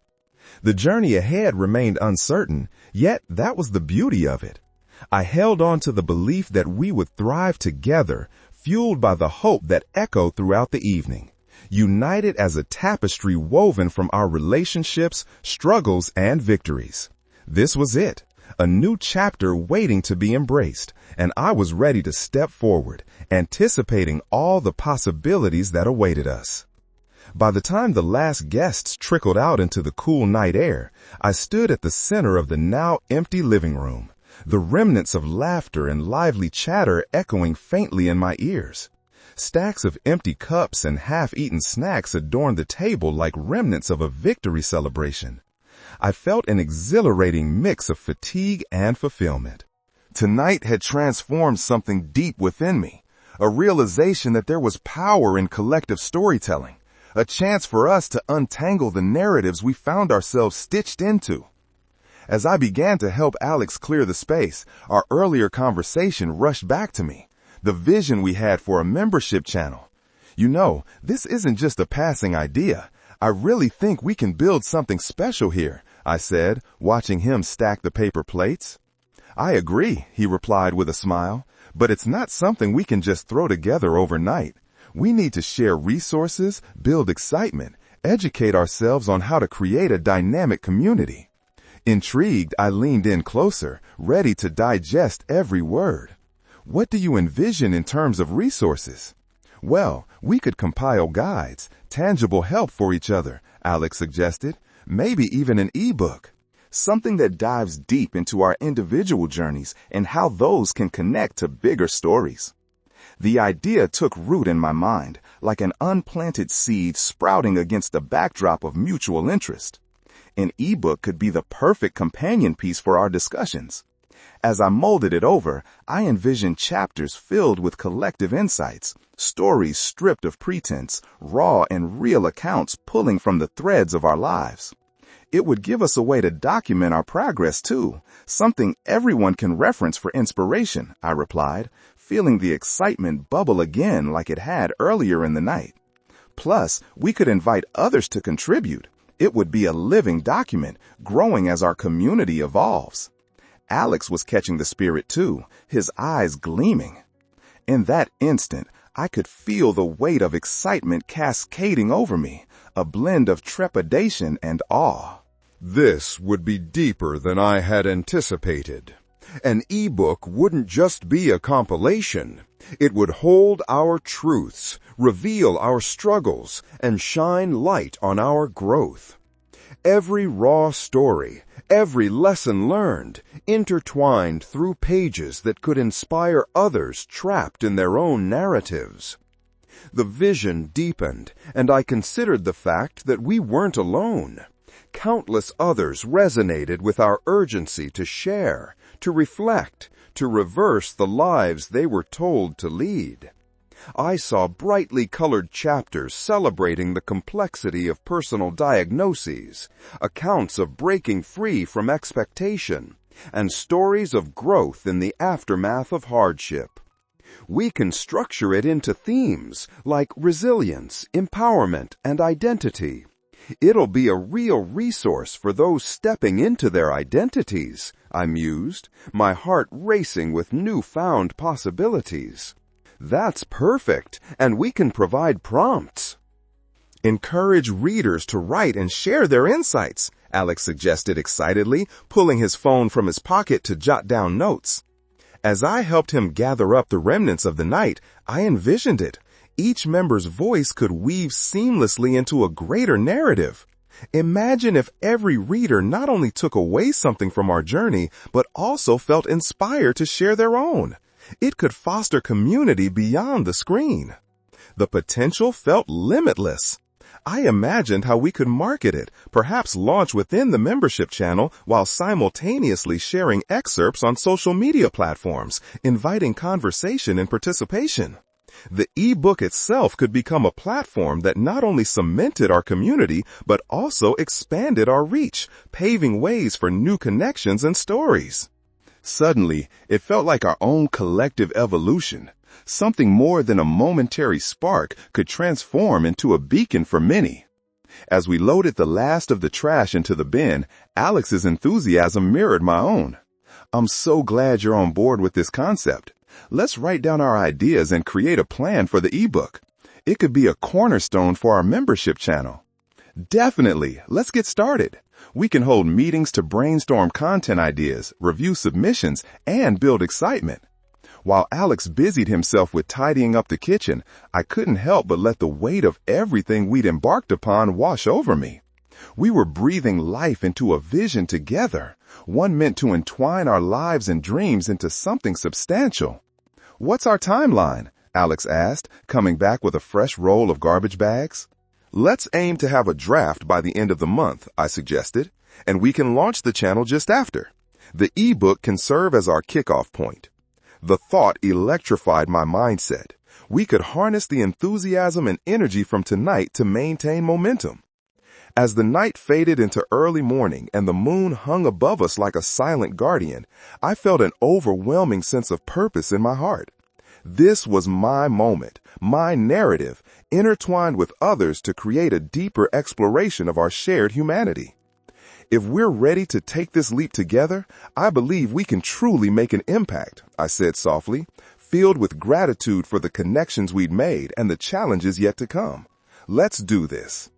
The journey ahead remained uncertain, yet that was the beauty of it. I held on to the belief that we would thrive together, fueled by the hope that echoed throughout the evening, united as a tapestry woven from our relationships, struggles, and victories. This was it. A new chapter waiting to be embraced, and I was ready to step forward, anticipating all the possibilities that awaited us. By the time the last guests trickled out into the cool night air, I stood at the center of the now empty living room, the remnants of laughter and lively chatter echoing faintly in my ears. Stacks of empty cups and half-eaten snacks adorned the table like remnants of a victory celebration. I felt an exhilarating mix of fatigue and fulfillment. Tonight had transformed something deep within me, a realization that there was power in collective storytelling, a chance for us to untangle the narratives we found ourselves stitched into. As I began to help Alex clear the space, our earlier conversation rushed back to me, the vision we had for a membership channel. "You know, this isn't just a passing idea. I really think we can build something special here," I said, watching him stack the paper plates. "I agree," he replied with a smile, "but it's not something we can just throw together overnight. We need to share resources, build excitement, educate ourselves on how to create a dynamic community." Intrigued, I leaned in closer, ready to digest every word. "What do you envision in terms of resources?" "Well, we could compile guides, tangible help for each other," Alex suggested. "Maybe even an ebook. Something that dives deep into our individual journeys and how those can connect to bigger stories." The idea took root in my mind, like an unplanted seed sprouting against a backdrop of mutual interest. An ebook could be the perfect companion piece for our discussions. As I molded it over, I envisioned chapters filled with collective insights, stories stripped of pretense, raw and real accounts pulling from the threads of our lives. It would give us a way to document our progress too, something everyone can reference for inspiration, I replied, feeling the excitement bubble again like it had earlier in the night. Plus, we could invite others to contribute. It would be a living document, growing as our community evolves. Alex was catching the spirit too, his eyes gleaming. In that instant, I could feel the weight of excitement cascading over me, a blend of trepidation and awe. This would be deeper than I had anticipated. An ebook wouldn't just be a compilation. It would hold our truths, reveal our struggles, and shine light on our growth. Every raw story, every lesson learned, intertwined through pages that could inspire others trapped in their own narratives. The vision deepened, and I considered the fact that we weren't alone. Countless others resonated with our urgency to share, to reflect, to reverse the lives they were told to lead. I saw brightly colored chapters celebrating the complexity of personal diagnoses, accounts of breaking free from expectation, and stories of growth in the aftermath of hardship. We can structure it into themes like resilience, empowerment, and identity. It'll be a real resource for those stepping into their identities, I mused, my heart racing with newfound possibilities. That's perfect, and we can provide prompts. Encourage readers to write and share their insights, Alex suggested excitedly, pulling his phone from his pocket to jot down notes. As I helped him gather up the remnants of the night, I envisioned it. Each member's voice could weave seamlessly into a greater narrative. Imagine if every reader not only took away something from our journey, but also felt inspired to share their own. It could foster community beyond the screen. The potential felt limitless. I imagined how we could market it, perhaps launch within the membership channel while simultaneously sharing excerpts on social media platforms, inviting conversation and participation. The ebook itself could become a platform that not only cemented our community, but also expanded our reach, paving ways for new connections and stories. Suddenly, it felt like our own collective evolution. Something more than a momentary spark could transform into a beacon for many. As we loaded the last of the trash into the bin, Alex's enthusiasm mirrored my own. I'm so glad you're on board with this concept. Let's write down our ideas and create a plan for the ebook. It could be a cornerstone for our membership channel. Definitely. Let's get started. We can hold meetings to brainstorm content ideas, review submissions, and build excitement. While Alex busied himself with tidying up the kitchen, I couldn't help but let the weight of everything we'd embarked upon wash over me. We were breathing life into a vision together, one meant to entwine our lives and dreams into something substantial. What's our timeline? Alex asked, coming back with a fresh roll of garbage bags. Let's aim to have a draft by the end of the month, I suggested, and we can launch the channel just after. The ebook can serve as our kickoff point. The thought electrified my mindset. We could harness the enthusiasm and energy from tonight to maintain momentum. As the night faded into early morning and the moon hung above us like a silent guardian, I felt an overwhelming sense of purpose in my heart. This was my moment, my narrative, intertwined with others to create a deeper exploration of our shared humanity. If we're ready to take this leap together, I believe we can truly make an impact, I said softly, filled with gratitude for the connections we'd made and the challenges yet to come. Let's do this.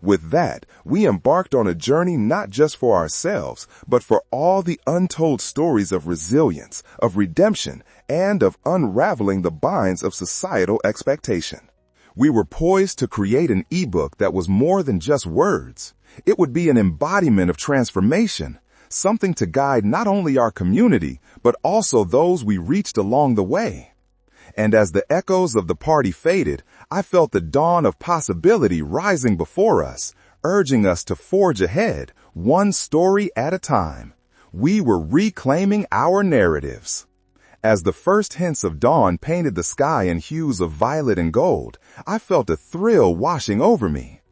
With that, we embarked on a journey not just for ourselves, but for all the untold stories of resilience, of redemption, and of unraveling the binds of societal expectation. We were poised to create an ebook that was more than just words. It would be an embodiment of transformation, something to guide not only our community, but also those we reached along the way. And as the echoes of the party faded, I felt the dawn of possibility rising before us, urging us to forge ahead, one story at a time. We were reclaiming our narratives. As the first hints of dawn painted the sky in hues of violet and gold, I felt a thrill washing over me.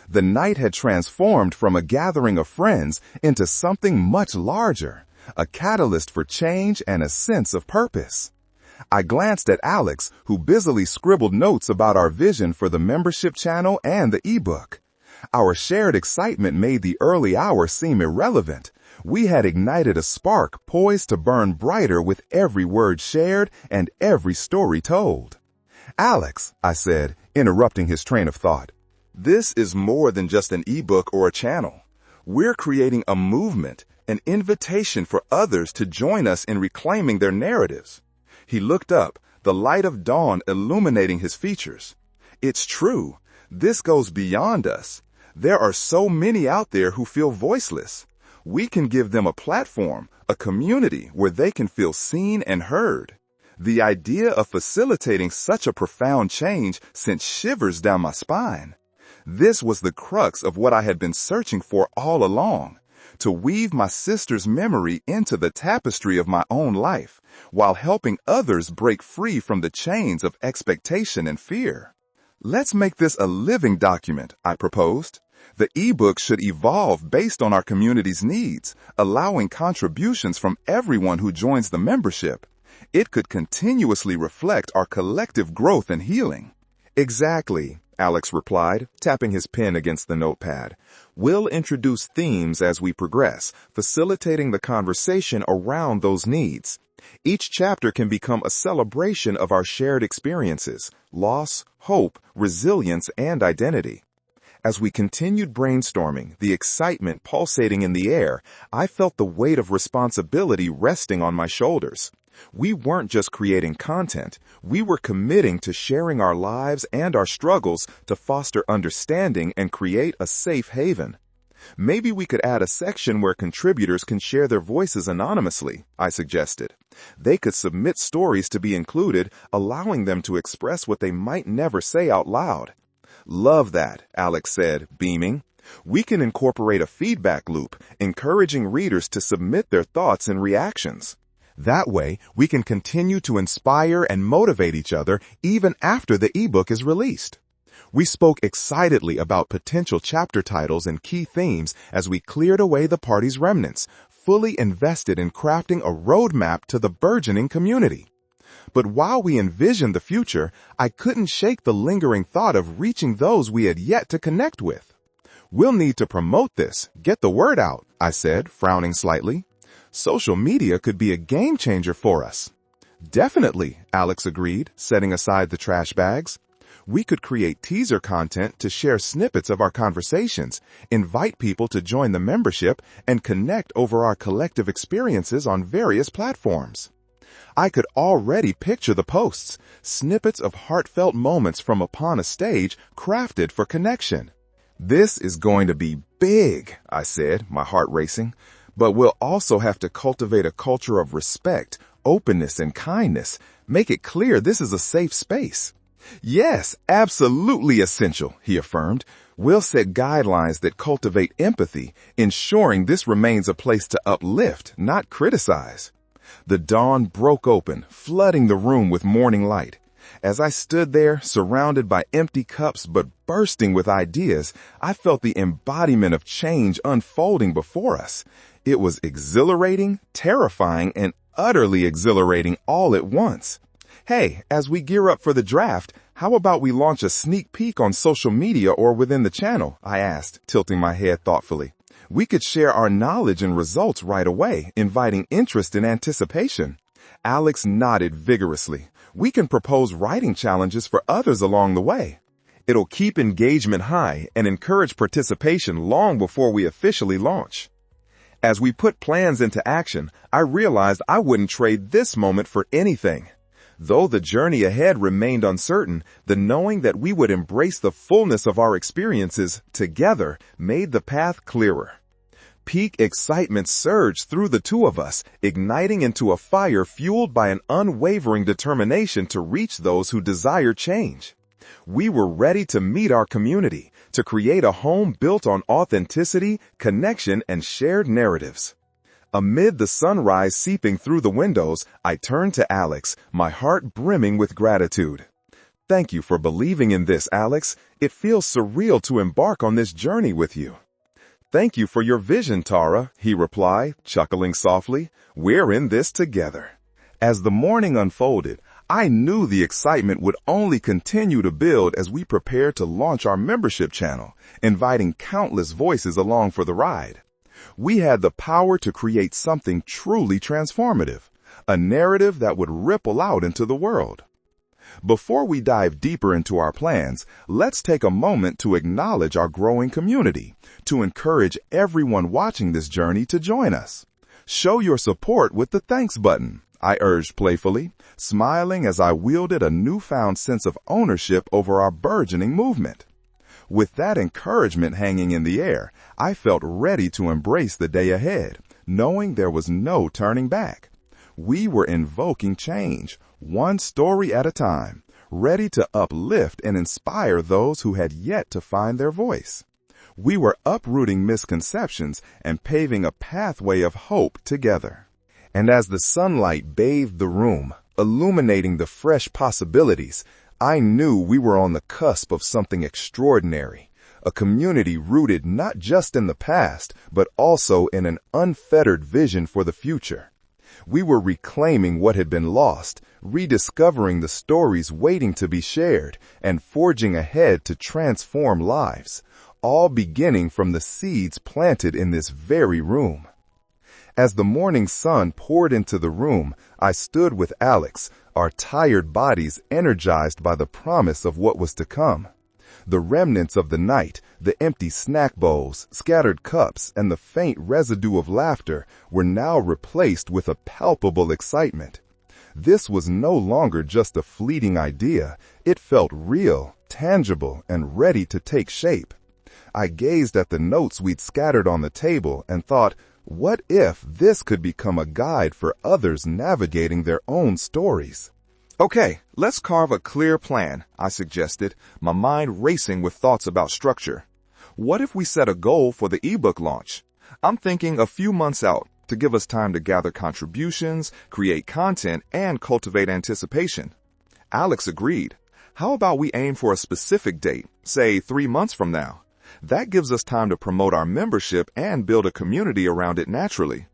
The night had transformed from a gathering of friends into something much larger, a catalyst for change and a sense of purpose. I glanced at Alex, who busily scribbled notes about our vision for the membership channel and the ebook. Our shared excitement made the early hours seem irrelevant. We had ignited a spark poised to burn brighter with every word shared and every story told. Alex, I said, interrupting his train of thought, this is more than just an ebook or a channel. We're creating a movement, an invitation for others to join us in reclaiming their narratives. He looked up, the light of dawn illuminating his features. It's true. This goes beyond us. There are so many out there who feel voiceless. We can give them a platform, a community where they can feel seen and heard. The idea of facilitating such a profound change sent shivers down my spine. This was the crux of what I had been searching for all along, to weave my sister's memory into the tapestry of my own life, while helping others break free from the chains of expectation and fear. Let's make this a living document, I proposed. The ebook should evolve based on our community's needs, allowing contributions from everyone who joins the membership. It could continuously reflect our collective growth and healing. Exactly, Alex replied, tapping his pen against the notepad. We'll introduce themes as we progress, facilitating the conversation around those needs. Each chapter can become a celebration of our shared experiences, loss, hope, resilience, and identity. As we continued brainstorming, the excitement pulsating in the air, I felt the weight of responsibility resting on my shoulders. We weren't just creating content, we were committing to sharing our lives and our struggles to foster understanding and create a safe haven. Maybe we could add a section where contributors can share their voices anonymously, I suggested. They could submit stories to be included, allowing them to express what they might never say out loud. Love that, Alex said, beaming. We can incorporate a feedback loop, encouraging readers to submit their thoughts and reactions. That way, we can continue to inspire and motivate each other even after the ebook is released. We spoke excitedly about potential chapter titles and key themes as we cleared away the party's remnants, fully invested in crafting a roadmap to the burgeoning community. But while we envisioned the future, I couldn't shake the lingering thought of reaching those we had yet to connect with. We'll need to promote this, get the word out, I said, frowning slightly. Social media could be a game changer for us. Definitely, Alex agreed, setting aside the trash bags. We could create teaser content to share snippets of our conversations, invite people to join the membership, and connect over our collective experiences on various platforms. I could already picture the posts, snippets of heartfelt moments from upon a stage crafted for connection. This is going to be big, I said, my heart racing. But we'll also have to cultivate a culture of respect, openness, and kindness. Make it clear this is a safe space. Yes, absolutely essential, he affirmed. We'll set guidelines that cultivate empathy, ensuring this remains a place to uplift, not criticize. The dawn broke open, flooding the room with morning light. As I stood there, surrounded by empty cups but bursting with ideas, I felt the embodiment of change unfolding before us. It was exhilarating, terrifying, and utterly exhilarating all at once. Hey, as we gear up for the draft, how about we launch a sneak peek on social media or within the channel? I asked, tilting my head thoughtfully. We could share our knowledge and results right away, inviting interest and anticipation. Alex nodded vigorously. We can propose writing challenges for others along the way. It'll keep engagement high and encourage participation long before we officially launch. As we put plans into action, I realized I wouldn't trade this moment for anything. Though the journey ahead remained uncertain, the knowing that we would embrace the fullness of our experiences together made the path clearer. Peak excitement surged through the two of us, igniting into a fire fueled by an unwavering determination to reach those who desire change. We were ready to meet our community, to create a home built on authenticity, connection, and shared narratives. Amid the sunrise seeping through the windows, I turned to Alex, my heart brimming with gratitude. Thank you for believing in this, Alex. It feels surreal to embark on this journey with you. Thank you for your vision, Tara, he replied, chuckling softly. We're in this together. As the morning unfolded, I knew the excitement would only continue to build as we prepared to launch our membership channel, inviting countless voices along for the ride. We had the power to create something truly transformative, a narrative that would ripple out into the world. Before we dive deeper into our plans, let's take a moment to acknowledge our growing community, to encourage everyone watching this journey to join us. Show your support with the thanks button, I urged playfully, smiling as I wielded a newfound sense of ownership over our burgeoning movement. With that encouragement hanging in the air, I felt ready to embrace the day ahead, knowing there was no turning back. We were invoking change, one story at a time, ready to uplift and inspire those who had yet to find their voice. We were uprooting misconceptions and paving a pathway of hope together. And as the sunlight bathed the room, illuminating the fresh possibilities, I knew we were on the cusp of something extraordinary, a community rooted not just in the past, but also in an unfettered vision for the future. We were reclaiming what had been lost, rediscovering the stories waiting to be shared, and forging ahead to transform lives, all beginning from the seeds planted in this very room. As the morning sun poured into the room, I stood with Alex, our tired bodies energized by the promise of what was to come. The remnants of the night, the empty snack bowls, scattered cups, and the faint residue of laughter were now replaced with a palpable excitement. This was no longer just a fleeting idea. It felt real, tangible, and ready to take shape. I gazed at the notes we'd scattered on the table and thought, what if this could become a guide for others navigating their own stories? Okay, let's carve a clear plan, I suggested, my mind racing with thoughts about structure. What if we set a goal for the ebook launch? I'm thinking a few months out to give us time to gather contributions, create content, and cultivate anticipation. Alex agreed. How about we aim for a specific date, say 3 months from now? That gives us time to promote our membership and build a community around it naturally.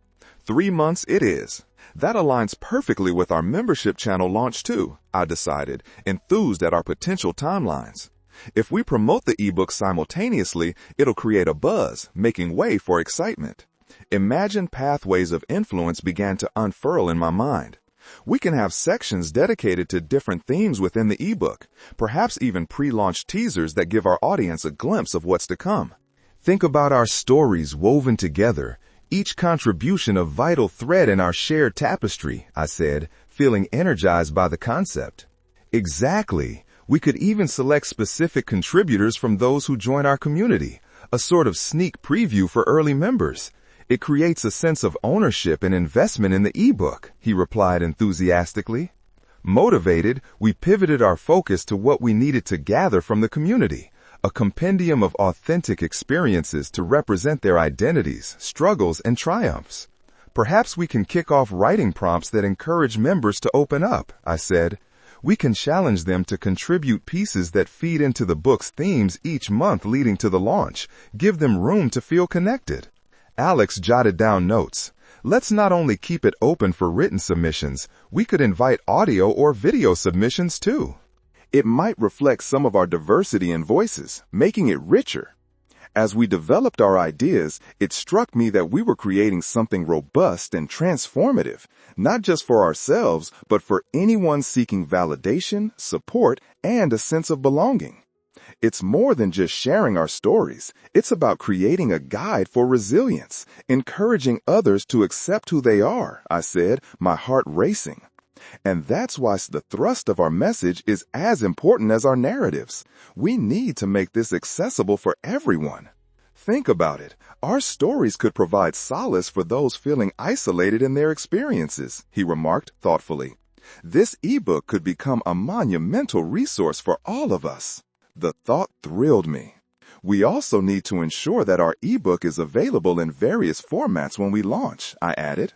3 months it is. That aligns perfectly with our membership channel launch too, I decided, enthused at our potential timelines. If we promote the ebook simultaneously, it'll create a buzz, making way for excitement. Imagine pathways of influence began to unfurl in my mind. We can have sections dedicated to different themes within the ebook, perhaps even pre-launch teasers that give our audience a glimpse of what's to come. Think about our stories woven together, each contribution a vital thread in our shared tapestry, I said, feeling energized by the concept. Exactly. We could even select specific contributors from those who join our community, a sort of sneak preview for early members. It creates a sense of ownership and investment in the ebook, he replied enthusiastically. Motivated, we pivoted our focus to what we needed to gather from the community, a compendium of authentic experiences to represent their identities, struggles, and triumphs. Perhaps we can kick off writing prompts that encourage members to open up, I said. We can challenge them to contribute pieces that feed into the book's themes each month leading to the launch, give them room to feel connected. Alex jotted down notes. Let's not only keep it open for written submissions, we could invite audio or video submissions too. It might reflect some of our diversity in voices, making it richer. As we developed our ideas, it struck me that we were creating something robust and transformative, not just for ourselves, but for anyone seeking validation, support, and a sense of belonging. It's more than just sharing our stories. It's about creating a guide for resilience, encouraging others to accept who they are, I said, my heart racing. And that's why the thrust of our message is as important as our narratives. We need to make this accessible for everyone. Think about it. Our stories could provide solace for those feeling isolated in their experiences, he remarked thoughtfully. This ebook could become a monumental resource for all of us. The thought thrilled me. We also need to ensure that our ebook is available in various formats when we launch, I added.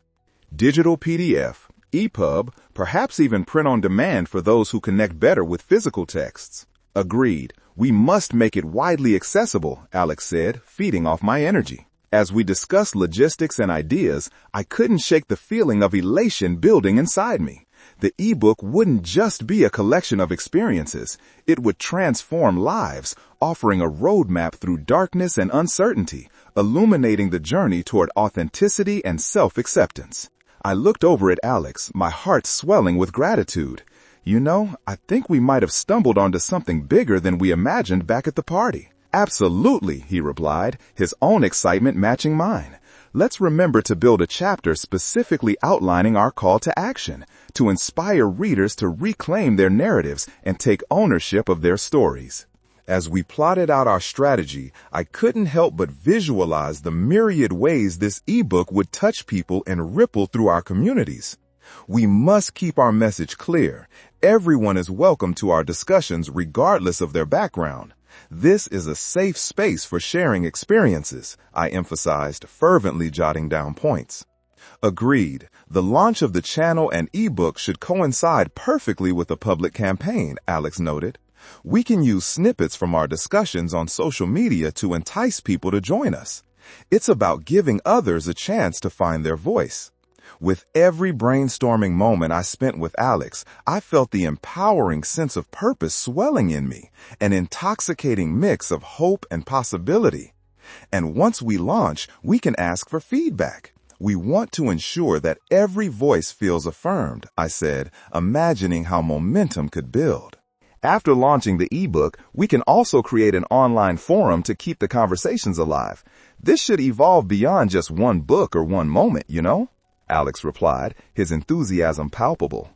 Digital PDF, EPUB, perhaps even print on demand for those who connect better with physical texts. Agreed. We must make it widely accessible, Alex said, feeding off my energy. As we discussed logistics and ideas, I couldn't shake the feeling of elation building inside me. The ebook wouldn't just be a collection of experiences. It would transform lives, offering a roadmap through darkness and uncertainty, illuminating the journey toward authenticity and self-acceptance. I looked over at Alex, my heart swelling with gratitude. You know, I think we might have stumbled onto something bigger than we imagined back at the party. Absolutely, he replied, his own excitement matching mine. Let's remember to build a chapter specifically outlining our call to action, to inspire readers to reclaim their narratives and take ownership of their stories. As we plotted out our strategy, I couldn't help but visualize the myriad ways this ebook would touch people and ripple through our communities. We must keep our message clear. Everyone is welcome to our discussions regardless of their background. This is a safe space for sharing experiences, I emphasized, fervently jotting down points. Agreed. The launch of the channel and ebook should coincide perfectly with a public campaign, Alex noted. We can use snippets from our discussions on social media to entice people to join us. It's about giving others a chance to find their voice. With every brainstorming moment I spent with Alex, I felt the empowering sense of purpose swelling in me, an intoxicating mix of hope and possibility. And once we launch, we can ask for feedback. We want to ensure that every voice feels affirmed, I said, imagining how momentum could build. After launching the ebook, we can also create an online forum to keep the conversations alive. This should evolve beyond just one book or one moment, you know? Alex replied, his enthusiasm palpable.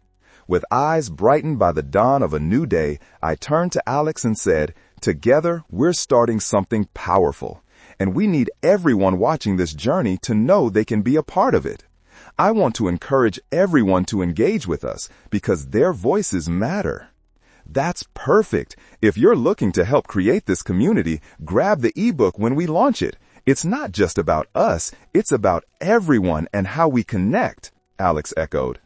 With eyes brightened by the dawn of a new day, I turned to Alex and said, "Together, we're starting something powerful, and we need everyone watching this journey to know they can be a part of it. I want to encourage everyone to engage with us because their voices matter." That's perfect. If you're looking to help create this community, grab the ebook when we launch it. It's not just about us, it's about everyone and how we connect, Alex echoed.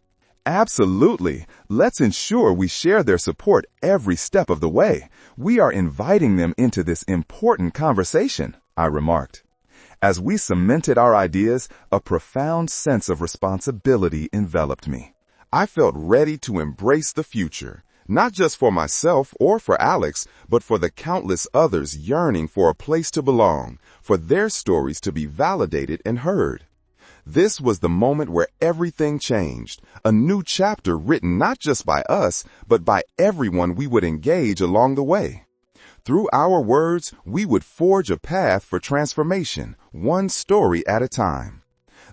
Absolutely. Let's ensure we share their support every step of the way. We are inviting them into this important conversation, I remarked. As we cemented our ideas, a profound sense of responsibility enveloped me. I felt ready to embrace the future. Not just for myself or for Alex, but for the countless others yearning for a place to belong, for their stories to be validated and heard. This was the moment where everything changed, a new chapter written not just by us, but by everyone we would engage along the way. Through our words, we would forge a path for transformation, one story at a time.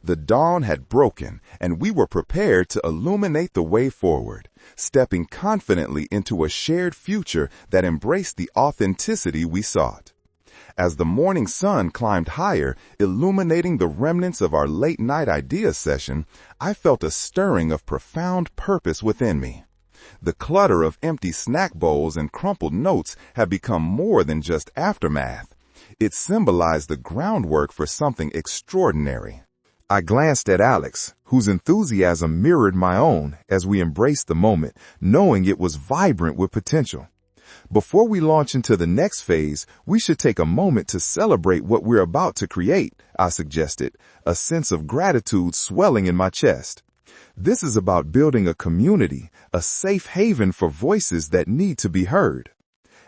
The dawn had broken, and we were prepared to illuminate the way forward, stepping confidently into a shared future that embraced the authenticity we sought. As the morning sun climbed higher, illuminating the remnants of our late-night idea session, I felt a stirring of profound purpose within me. The clutter of empty snack bowls and crumpled notes had become more than just aftermath. It symbolized the groundwork for something extraordinary. I glanced at Alex, whose enthusiasm mirrored my own as we embraced the moment, knowing it was vibrant with potential. Before we launch into the next phase, we should take a moment to celebrate what we're about to create, I suggested, a sense of gratitude swelling in my chest. This is about building a community, a safe haven for voices that need to be heard.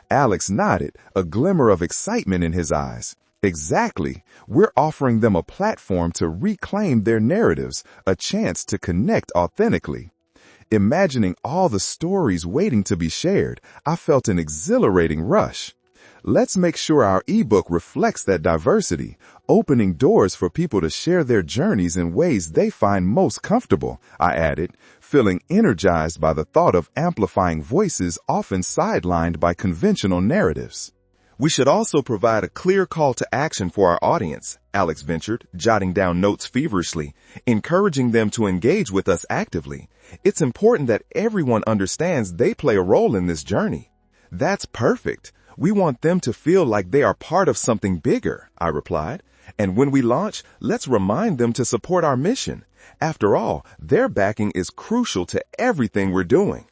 Alex nodded, a glimmer of excitement in his eyes. Exactly. We're offering them a platform to reclaim their narratives, a chance to connect authentically. Imagining all the stories waiting to be shared, I felt an exhilarating rush. Let's make sure our ebook reflects that diversity, opening doors for people to share their journeys in ways they find most comfortable, I added, feeling energized by the thought of amplifying voices often sidelined by conventional narratives. We should also provide a clear call to action for our audience, Alex ventured, jotting down notes feverishly, encouraging them to engage with us actively. It's important that everyone understands they play a role in this journey. That's perfect. We want them to feel like they are part of something bigger, I replied. And when we launch, let's remind them to support our mission. After all, their backing is crucial to everything we're doing.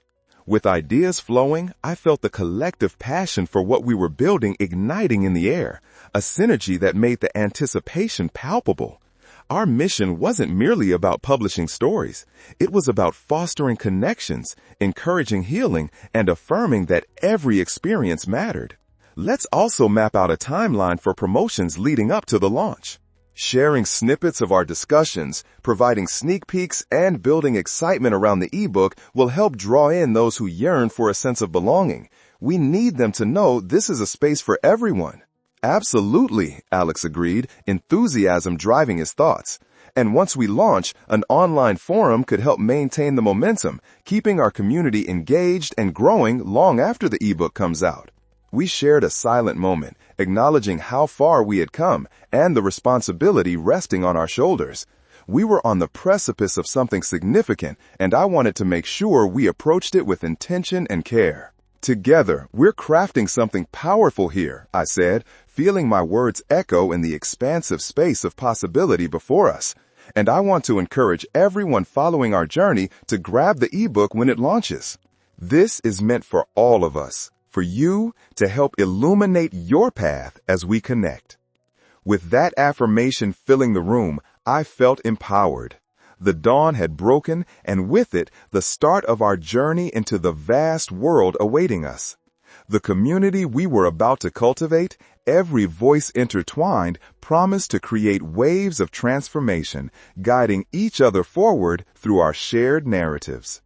With ideas flowing, I felt the collective passion for what we were building igniting in the air, a synergy that made the anticipation palpable. Our mission wasn't merely about publishing stories. It was about fostering connections, encouraging healing, and affirming that every experience mattered. Let's also map out a timeline for promotions leading up to the launch. Sharing snippets of our discussions, providing sneak peeks, and building excitement around the ebook will help draw in those who yearn for a sense of belonging. We need them to know this is a space for everyone. Absolutely, Alex agreed, enthusiasm driving his thoughts. And once we launch, an online forum could help maintain the momentum, keeping our community engaged and growing long after the ebook comes out. We shared a silent moment, acknowledging how far we had come and the responsibility resting on our shoulders. We were on the precipice of something significant, and I wanted to make sure we approached it with intention and care. Together, we're crafting something powerful here, I said, feeling my words echo in the expansive space of possibility before us. And I want to encourage everyone following our journey to grab the ebook when it launches. This is meant for all of us, for you to help illuminate your path as we connect. With that affirmation filling the room, I felt empowered. The dawn had broken, and with it, the start of our journey into the vast world awaiting us. The community we were about to cultivate, every voice intertwined, promised to create waves of transformation, guiding each other forward through our shared narratives.